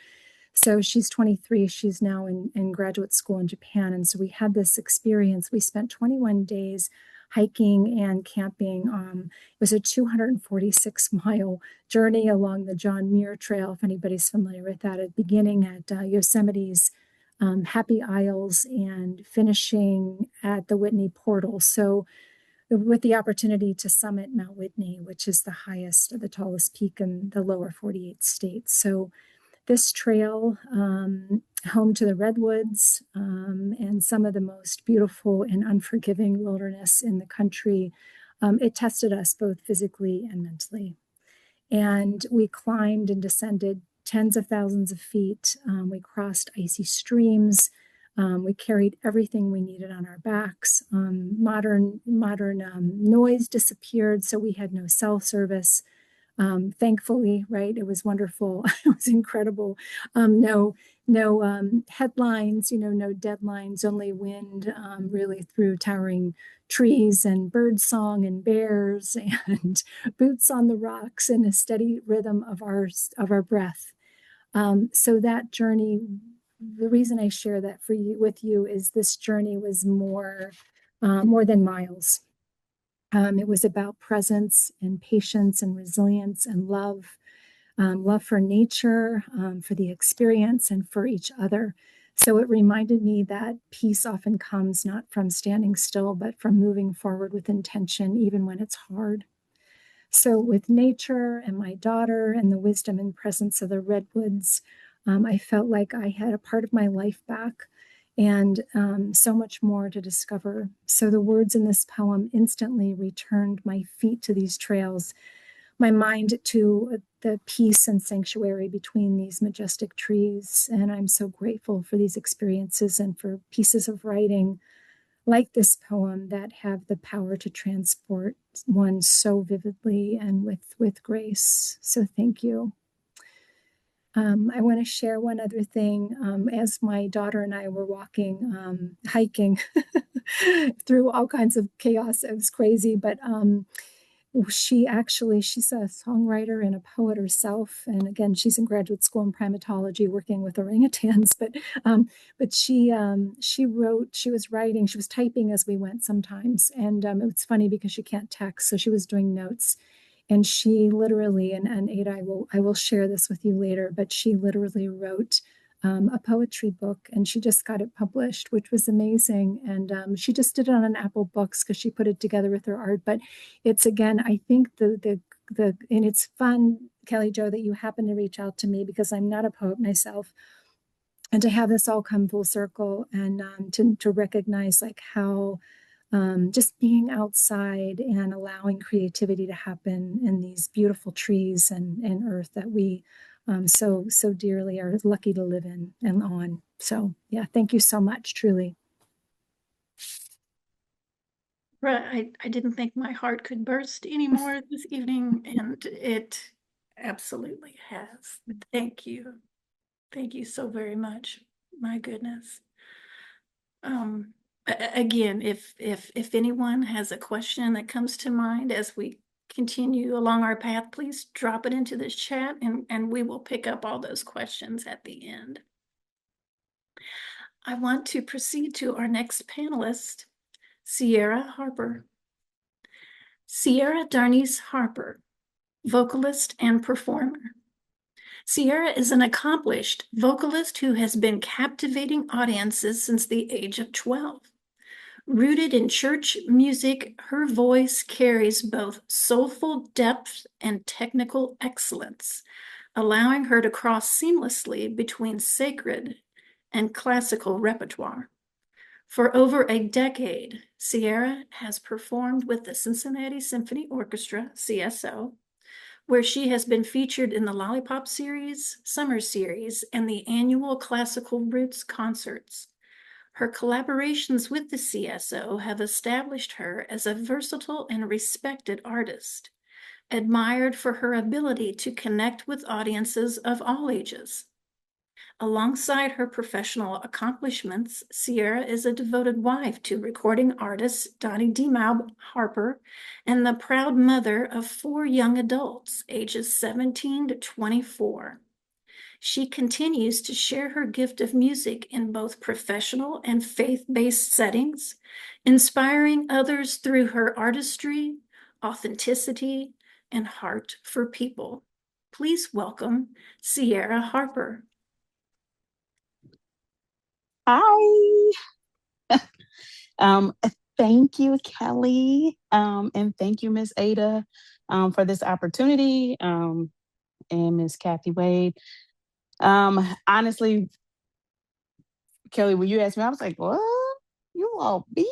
So she's 23. She's now in graduate school in Japan. And so we had this experience. We spent 21 days hiking and camping. It was a 246-mile journey along the John Muir Trail, if anybody's familiar with that, beginning at Yosemite's Happy Isles and finishing at the Whitney Portal. So with the opportunity to summit Mount Whitney, which is the tallest peak in the lower 48 states. So this trail, home to the Redwoods and some of the most beautiful and unforgiving wilderness in the country, it tested us both physically and mentally. And we climbed and descended tens of thousands of feet. We crossed icy streams. We carried everything we needed on our backs. Modern noise disappeared, so we had no cell service. Thankfully, right? It was wonderful. It was incredible. No headlines, no deadlines, only wind really through towering trees and bird song and bears and boots on the rocks and a steady rhythm of our breath. So that journey, the reason I share that with you is this journey was more than miles. It was about presence and patience and resilience and love for nature, for the experience, and for each other. So it reminded me that peace often comes not from standing still, but from moving forward with intention, even when it's hard. So with nature and my daughter and the wisdom and presence of the redwoods, I felt like I had a part of my life back. and so much more to discover. So the words in this poem instantly returned my feet to these trails, my mind to the peace and sanctuary between these majestic trees. And I'm so grateful for these experiences and for pieces of writing like this poem that have the power to transport one so vividly and with grace. So thank you. I want to share one other thing. As my daughter and I were walking, hiking through all kinds of chaos, it was crazy, but she's a songwriter and a poet herself. And again, she's in graduate school in primatology working with orangutans, but she was writing, she was typing as we went sometimes. And it's funny because she can't text, so she was doing notes. And she literally, and Ada, I will share this with you later, but she literally wrote a poetry book, and she just got it published, which was amazing. And she just did it on Apple Books because she put it together with her art. But it's, again, I think and it's fun, Kelly Jo, that you happen to reach out to me because I'm not a poet myself, and to have this all come full circle, and to recognize like how just being outside and allowing creativity to happen in these beautiful trees and earth that we so dearly are lucky to live in and on. So yeah, thank you so much, truly. Right, I didn't think my heart could burst anymore this evening, and it absolutely has. Thank you. Thank you so very much. My goodness. Again, if anyone has a question that comes to mind as we continue along our path, please drop it into this chat, and we will pick up all those questions at the end. I want to proceed to our next panelist, Ciara Harper. Ciara Darnice Harper, vocalist and performer. Ciara is an accomplished vocalist who has been captivating audiences since the age of 12. Rooted in church music, her voice carries both soulful depth and technical excellence, allowing her to cross seamlessly between sacred and classical repertoire. For over a decade, Ciara has performed with the Cincinnati Symphony Orchestra, CSO, where she has been featured in the Lollipop Series, Summer Series, and the annual Classical Roots concerts. Her collaborations with the CSO have established her as a versatile and respected artist, admired for her ability to connect with audiences of all ages. Alongside her professional accomplishments, Ciara is a devoted wife to recording artist Donnie D. Harper and the proud mother of 4 young adults, ages 17 to 24. She continues to share her gift of music in both professional and faith-based settings, inspiring others through her artistry, authenticity, and heart for people. Please welcome Ciara Harper. Hi. Thank you, Kelly, and thank you, Miss Ada, for this opportunity, and Miss Kathy Wade. Honestly, Kelly, when you asked me, I was like, "What? You want me?"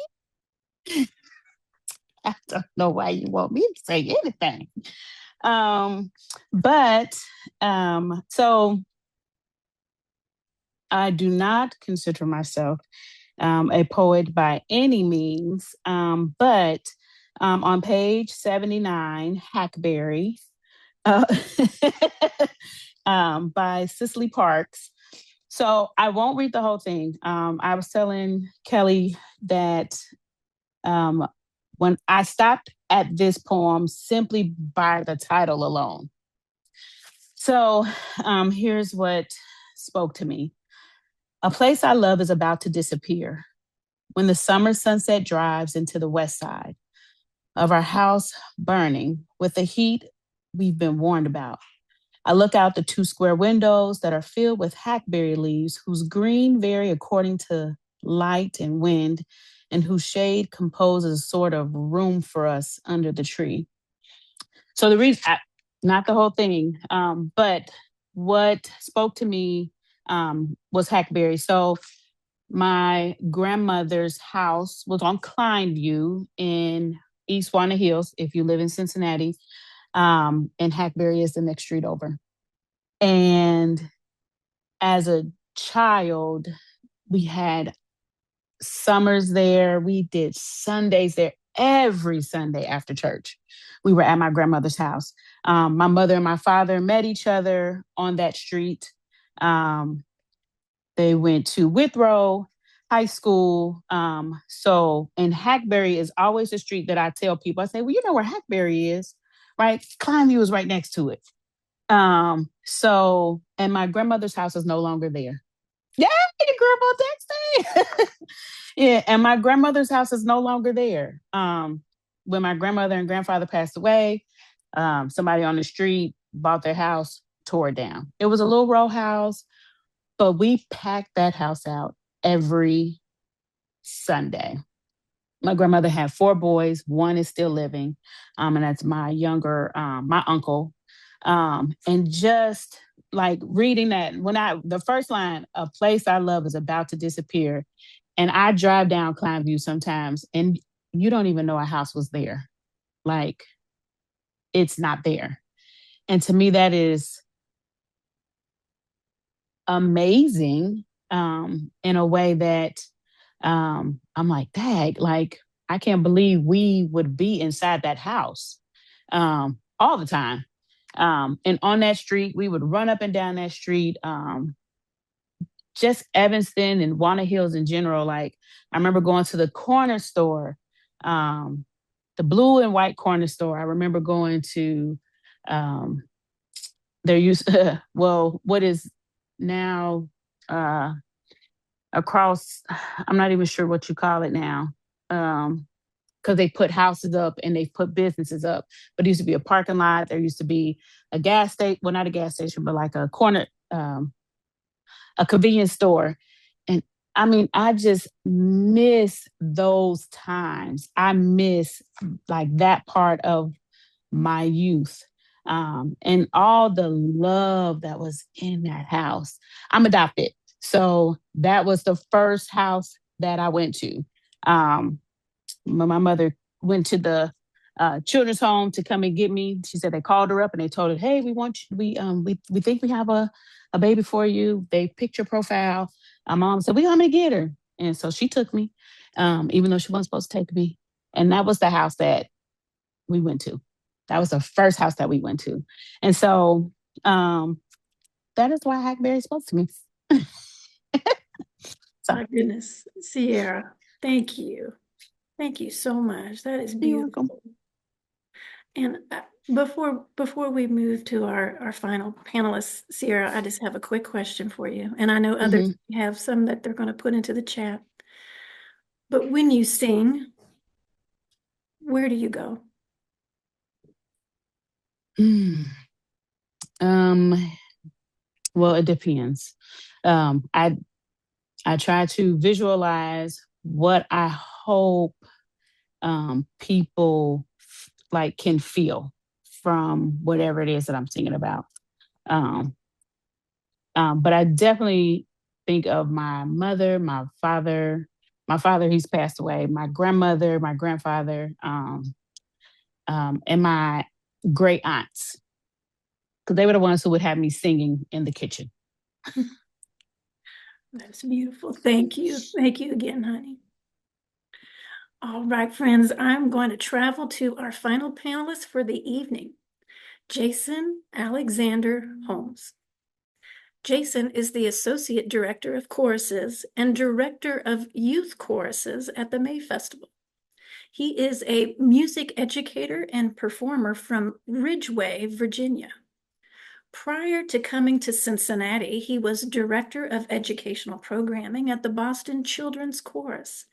I don't know why you want me to say anything. So I do not consider myself a poet by any means, but on page 79, Hackberry, by Cicely Parks. So I won't read the whole thing. I was telling Kelly that when I stopped at this poem simply by the title alone. So here's what spoke to me. A place I love is about to disappear when the summer sunset drives into the west side of our house burning with the heat we've been warned about. I look out the 2 square windows that are filled with hackberry leaves whose green vary according to light and wind and whose shade composes a sort of room for us under the tree. So the reason, not the whole thing, but what spoke to me was hackberry. So my grandmother's house was on Kleinview in East Walnut Hills, if you live in Cincinnati, and Hackberry is the next street over. And as a child, we had summers there. We did Sundays there. Every Sunday after church, we were at my grandmother's house. My mother and my father met each other on that street. They went to Withrow High School. And Hackberry is always a street that I tell people, I say, well, you know where Hackberry is, right? Kleinview is right next to it. And my grandmother's house is no longer there. Yeah, Grandma Dexter. Yeah, and my grandmother's house is no longer there. When my grandmother and grandfather passed away, somebody on the street bought their house, tore it down. It was a little row house, but we packed that house out every Sunday. My grandmother had 4 boys. One is still living, and that's my younger, my uncle. And just like reading that, the first line, a place I love is about to disappear. And I drive down Kleinview sometimes and you don't even know a house was there. Like, it's not there. And to me, that is amazing, in a way that, I'm like, dang, like, I can't believe we would be inside that house, all the time. And on that street, we would run up and down that street. Just Evanston and Walnut Hills in general. Like, I remember going to the corner store, the blue and white corner store. I remember going to, what is now across, I'm not even sure what you call it now, because they put houses up and they put businesses up. But it used to be a parking lot. There used to be a gas station, well, not a gas station, but like a corner, a convenience store. And I mean, I just miss those times. I miss like that part of my youth, and all the love that was in that house. I'm adopted. So that was the first house that I went to. My mother went to the children's home to come and get me. She said they called her up and they told her, "Hey, we want you, we think we have a baby for you." They picked your profile. My mom said, "We want to get her," and so she took me, even though she wasn't supposed to take me. And that was the house that we went to. That was the first house that we went to, and so that is why Hackberry spoke to me. So, My goodness, Ciara, thank you. Thank you so much. That is beautiful. And before we move to our final panelists, Ciara, I just have a quick question for you. And I know others have some that they're going to put into the chat. But when you sing, where do you go? Well, it depends. I try to visualize what I hope people like can feel from whatever it is that I'm singing about. But I definitely think of my mother, my father. My father, he's passed away. My grandmother, my grandfather, and my great aunts, because they were the ones who would have me singing in the kitchen. That's beautiful. Thank you. Thank you again, honey. All right, friends, I'm going to travel to our final panelist for the evening, Jason Alexander Holmes. Jason is the Associate Director of Choruses and Director of Youth Choruses at the May Festival. He is a music educator and performer from Ridgeway, Virginia. Prior to coming to Cincinnati, he was Director of Educational Programming at the Boston Children's Chorus.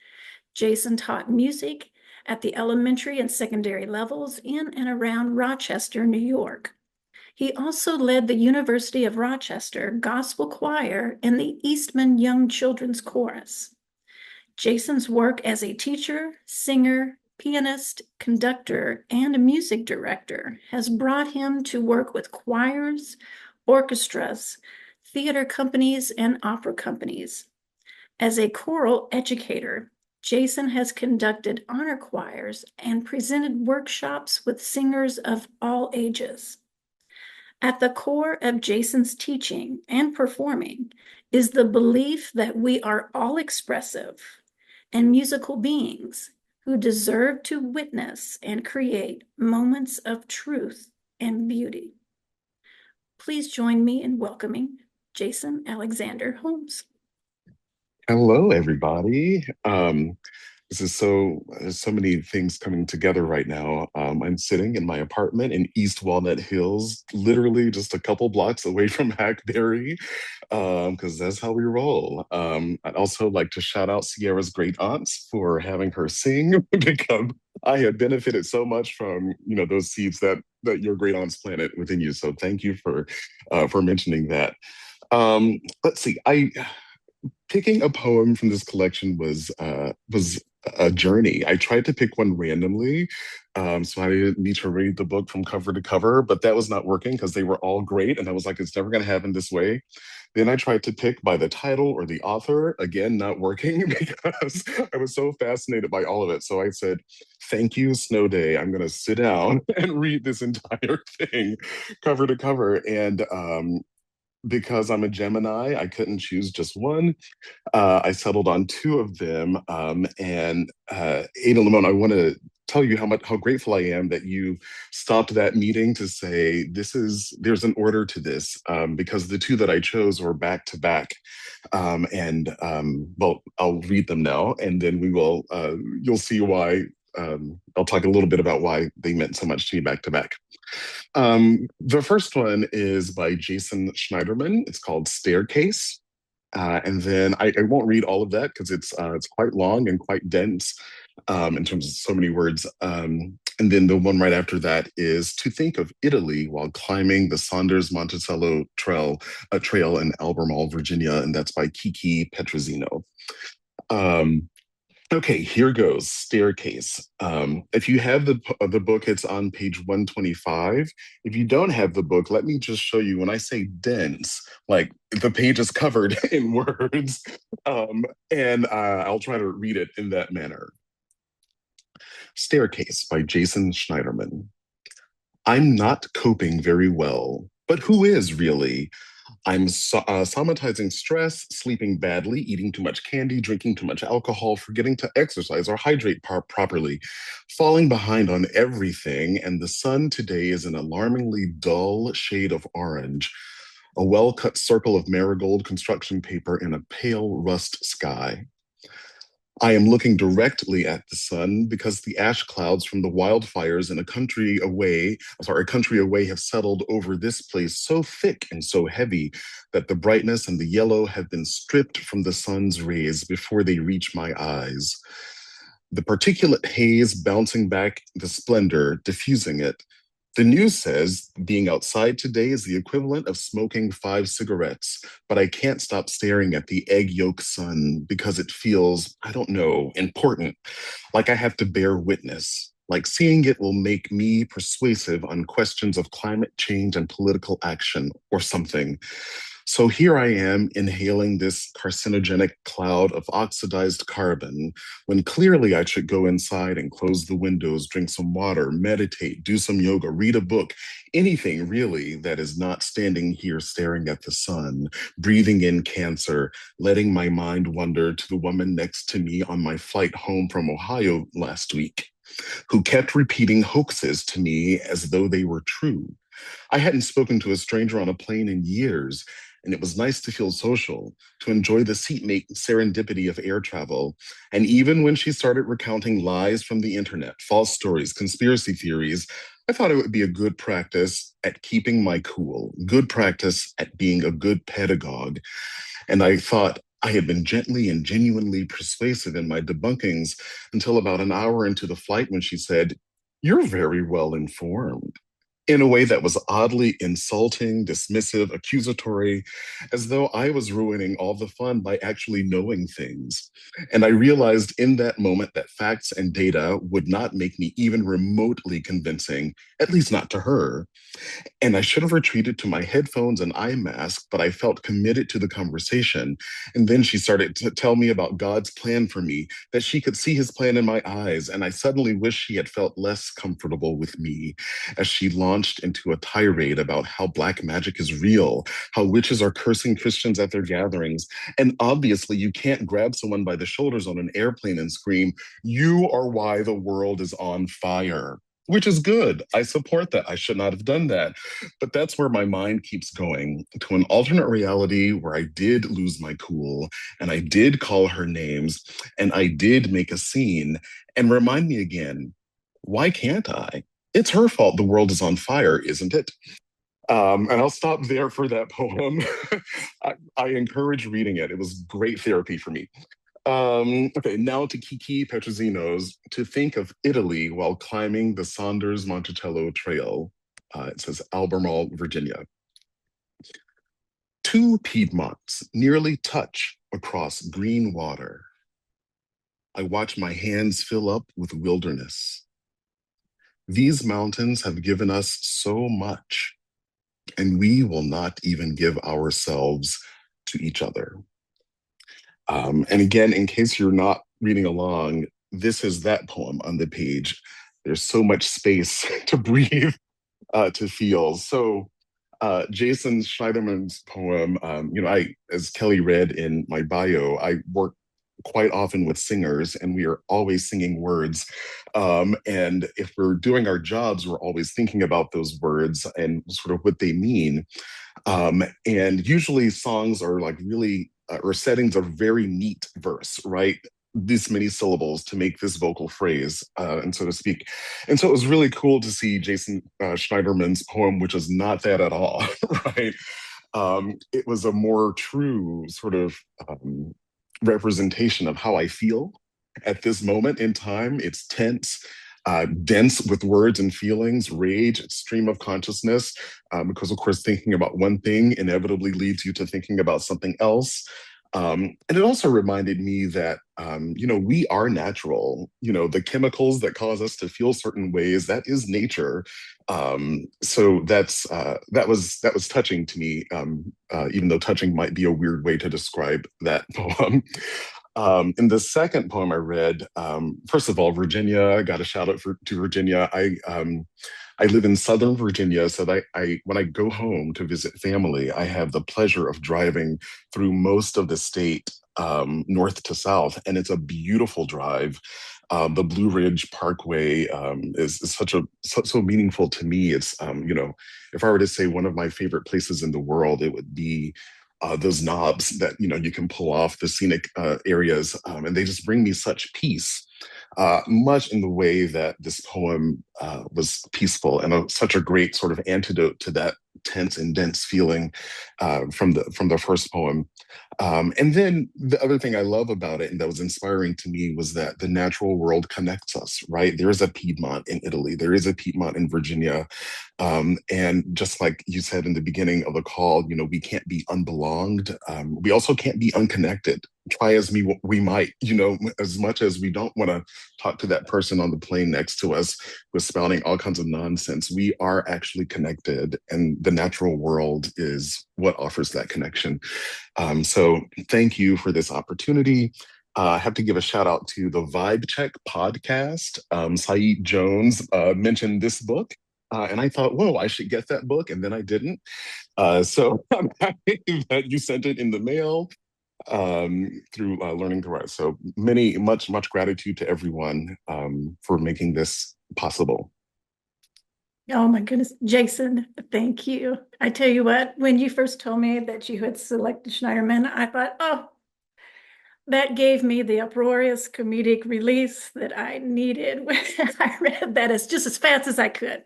Jason taught music at the elementary and secondary levels in and around Rochester, New York. He also led the University of Rochester Gospel Choir and the Eastman Young Children's Chorus. Jason's work as a teacher, singer, pianist, conductor, and music director has brought him to work with choirs, orchestras, theater companies, and opera companies. As a choral educator, Jason has conducted honor choirs and presented workshops with singers of all ages. At the core of Jason's teaching and performing is the belief that we are all expressive and musical beings who deserve to witness and create moments of truth and beauty. Please join me in welcoming Jason Alexander Holmes. Hello, everybody. This is there's so many things coming together right now. I'm sitting in my apartment in East Walnut Hills, literally just a couple blocks away from Hackberry, because that's how we roll. I'd also like to shout out Sierra's great aunts for having her sing because I have benefited so much from those seeds that your great aunts planted within you. So thank you for mentioning that. Let's see. Picking a poem from this collection was a journey. I tried to pick one randomly, so I didn't need to read the book from cover to cover, but that was not working because they were all great, and I was like, it's never going to happen this way. Then I tried to pick by the title or the author, again, not working because I was so fascinated by all of it. So I said, thank you, Snow Day. I'm going to sit down and read this entire thing cover to cover. And because I'm a Gemini, I couldn't choose just one. I settled on two of them. And Ada Limón, I want to tell you how grateful I am that you stopped that meeting to say there's an order to this, because the two that I chose were back to back. Well, I'll read them now, and then you'll see why. I'll talk a little bit about why they meant so much to me back to back. The first one is by Jason Schneiderman. It's called Staircase. And then I won't read all of that because it's quite long and quite dense in terms of so many words. And then the one right after that is To Think of Italy While Climbing the Saunders-Monticello trail in Albemarle, Virginia, and that's by Kiki Petrosino. Okay, here goes. Staircase. If you have the book, it's on page 125. If you don't have the book, let me just show you. When I say dense, like the page is covered in words, and I'll try to read it in that manner. Staircase by Jason Schneiderman. I'm not coping very well, but who is really? I'm somatizing stress, sleeping badly, eating too much candy, drinking too much alcohol, forgetting to exercise or hydrate properly, falling behind on everything, and the sun today is an alarmingly dull shade of orange, a well-cut circle of marigold construction paper in a pale rust sky. I am looking directly at the sun because the ash clouds from the wildfires in a country away have settled over this place so thick and so heavy that the brightness and the yellow have been stripped from the sun's rays before they reach my eyes. The particulate haze bouncing back the splendor, diffusing it. The news says being outside today is the equivalent of smoking 5 cigarettes, but I can't stop staring at the egg yolk sun because it feels, I don't know, important, like I have to bear witness, like seeing it will make me persuasive on questions of climate change and political action or something. So here I am inhaling this carcinogenic cloud of oxidized carbon when clearly I should go inside and close the windows, drink some water, meditate, do some yoga, read a book, anything really that is not standing here staring at the sun, breathing in cancer, letting my mind wander to the woman next to me on my flight home from Ohio last week, who kept repeating hoaxes to me as though they were true. I hadn't spoken to a stranger on a plane in years, and it was nice to feel social, to enjoy the seatmate serendipity of air travel. And even when she started recounting lies from the internet, false stories, conspiracy theories, I thought it would be a good practice at keeping my cool, good practice at being a good pedagogue. And I thought I had been gently and genuinely persuasive in my debunkings until about an hour into the flight when she said, "You're very well informed." in a way that was oddly insulting, dismissive, accusatory, as though I was ruining all the fun by actually knowing things. And I realized in that moment that facts and data would not make me even remotely convincing, at least not to her. And I should have retreated to my headphones and eye mask, but I felt committed to the conversation. And then she started to tell me about God's plan for me, that she could see his plan in my eyes. And I suddenly wished she had felt less comfortable with me as she launched into a tirade about how black magic is real, how witches are cursing Christians at their gatherings. And obviously, you can't grab someone by the shoulders on an airplane and scream, "You are why the world is on fire." Which is good. I support that. I should not have done that. But that's where my mind keeps going to an alternate reality where I did lose my cool and I did call her names and I did make a scene and remind me again, why can't I? It's her fault the world is on fire, isn't it? And I'll stop there for that poem. I encourage reading it. It was great therapy for me. Okay, now to Kiki Petrosino's To Think of Italy While Climbing the Saunders-Monticello Trail. It says Albemarle, Virginia. Two Piedmonts nearly touch across green water. I watch my hands fill up with wilderness. These mountains have given us so much, and we will not even give ourselves to each other. And again, in case you're not reading along, this is that poem on the page. There's so much space to breathe, to feel. So Jason Schneiderman's poem, as Kelly read in my bio, I work quite often with singers and we are always singing words. And if we're doing our jobs, we're always thinking about those words and sort of what they mean. And usually songs are like really, or settings are very neat verse, right? This many syllables to make this vocal phrase, and so to speak. And so it was really cool to see Jason Schneiderman's poem, which is not that at all, right? It was a more true sort of representation of how I feel at this moment in time. It's tense, dense with words and feelings, rage, stream of consciousness, because of course, thinking about one thing inevitably leads you to thinking about something else. And it also reminded me that, we are natural. The chemicals that cause us to feel certain ways, that is nature. So that was touching to me, even though touching might be a weird way to describe that poem. In the second poem I read, first of all, Virginia, I got a shout out to Virginia. I live in Southern Virginia, so that when I go home to visit family, I have the pleasure of driving through most of the state, north to south, and it's a beautiful drive. The Blue Ridge Parkway is so meaningful to me. It's if I were to say one of my favorite places in the world, it would be those knobs that you can pull off the scenic areas, and they just bring me such peace. Much in the way that this poem was peaceful and such a great sort of antidote to that tense and dense feeling from the first poem. And then the other thing I love about it and that was inspiring to me was that the natural world connects us, right? There is a Piedmont in Italy, there is a Piedmont in Virginia. And just like you said in the beginning of the call, we can't be unbelonged. We also can't be unconnected. Try as we might, as much as we don't want to talk to that person on the plane next to us who's spouting all kinds of nonsense. We are actually connected, and the natural world is what offers that connection. So thank you for this opportunity. I have to give a shout out to the Vibe Check podcast. Saeed Jones mentioned this book. And I thought, whoa, I should get that book. And then I didn't. So I'm happy that you sent it in the mail through Learning to Write. So much gratitude to everyone for making this possible. Oh my goodness, Jason, thank you. I tell you what, when you first told me that you had selected Schneiderman, I thought, oh, that gave me the uproarious comedic release that I needed when I read that as fast as I could.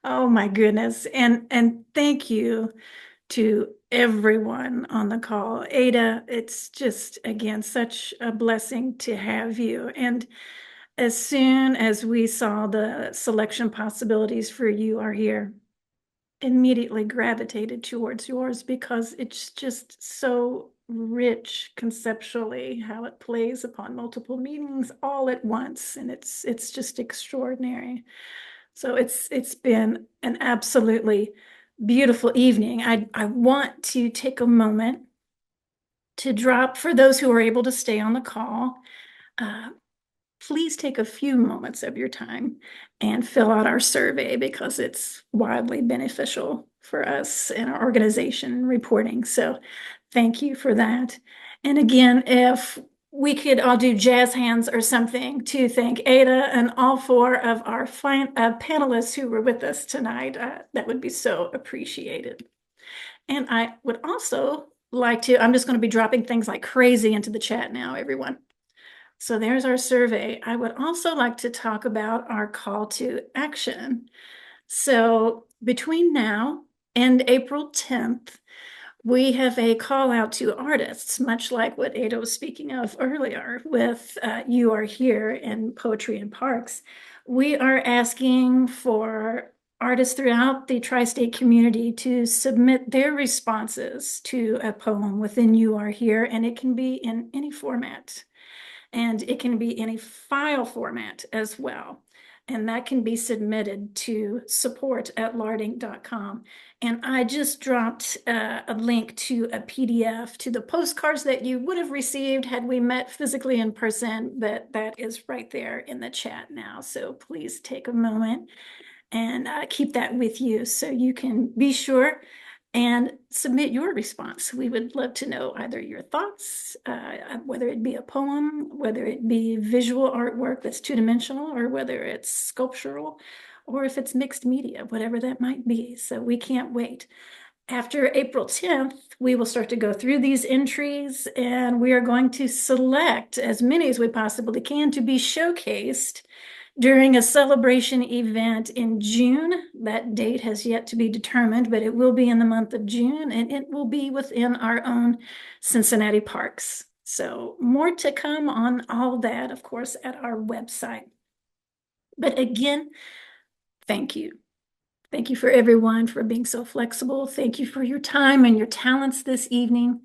Oh my goodness. And thank you to everyone on the call. Ada, it's just, again, such a blessing to have you. And as soon as we saw the selection possibilities for You Are Here, immediately gravitated towards yours because it's just so rich conceptually how it plays upon multiple meanings all at once, and it's just extraordinary. So it's been an absolutely beautiful evening. I want to take a moment to drop, for those who are able to stay on the call, please take a few moments of your time and fill out our survey because it's wildly beneficial for us in our organization reporting. So thank you for that. And again, if we could all do jazz hands or something to thank Ada and all four of our panelists who were with us tonight, that would be so appreciated. And I would also like to, I'm just going to be dropping things like crazy into the chat now, everyone. So there's our survey. I would also like to talk about our call to action. So between now and April 10th, we have a call out to artists, much like what Ada was speaking of earlier with You Are Here and Poetry in Parks. We are asking for artists throughout the tri-state community to submit their responses to a poem within You Are Here, and it can be in any format. And it can be in a file format as well. And that can be submitted to support@larding.com. And I just dropped a link to a PDF to the postcards that you would have received had we met physically in person, but that is right there in the chat now. So please take a moment and keep that with you so you can be sure and submit your response. We would love to know either your thoughts, whether it be a poem, whether it be visual artwork that's two-dimensional, or whether it's sculptural, or if it's mixed media, whatever that might be. So we can't wait. After April 10th, we will start to go through these entries, and we are going to select as many as we possibly can to be showcased during a celebration event in June. That date has yet to be determined, but it will be in the month of June, and it will be within our own Cincinnati parks. So more to come on all that, of course, at our website. But again, thank you. Thank you for everyone for being so flexible. Thank you for your time and your talents this evening.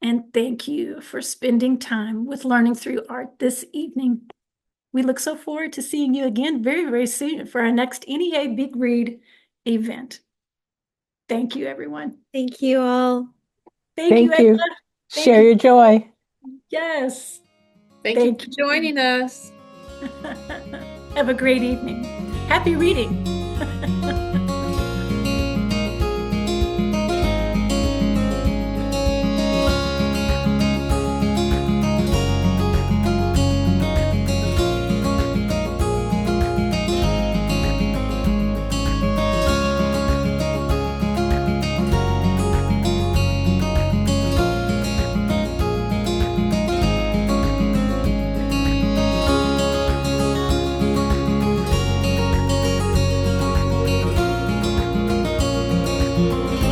And thank you for spending time with Learning Through Art this evening. We look so forward to seeing you again very, very soon for our next NEA Big Read event. Thank you, everyone. Thank you all. Thank you, you. Ava. Thank Share you. your joy. Yes. Thank you for joining us. Have a great evening. Happy reading.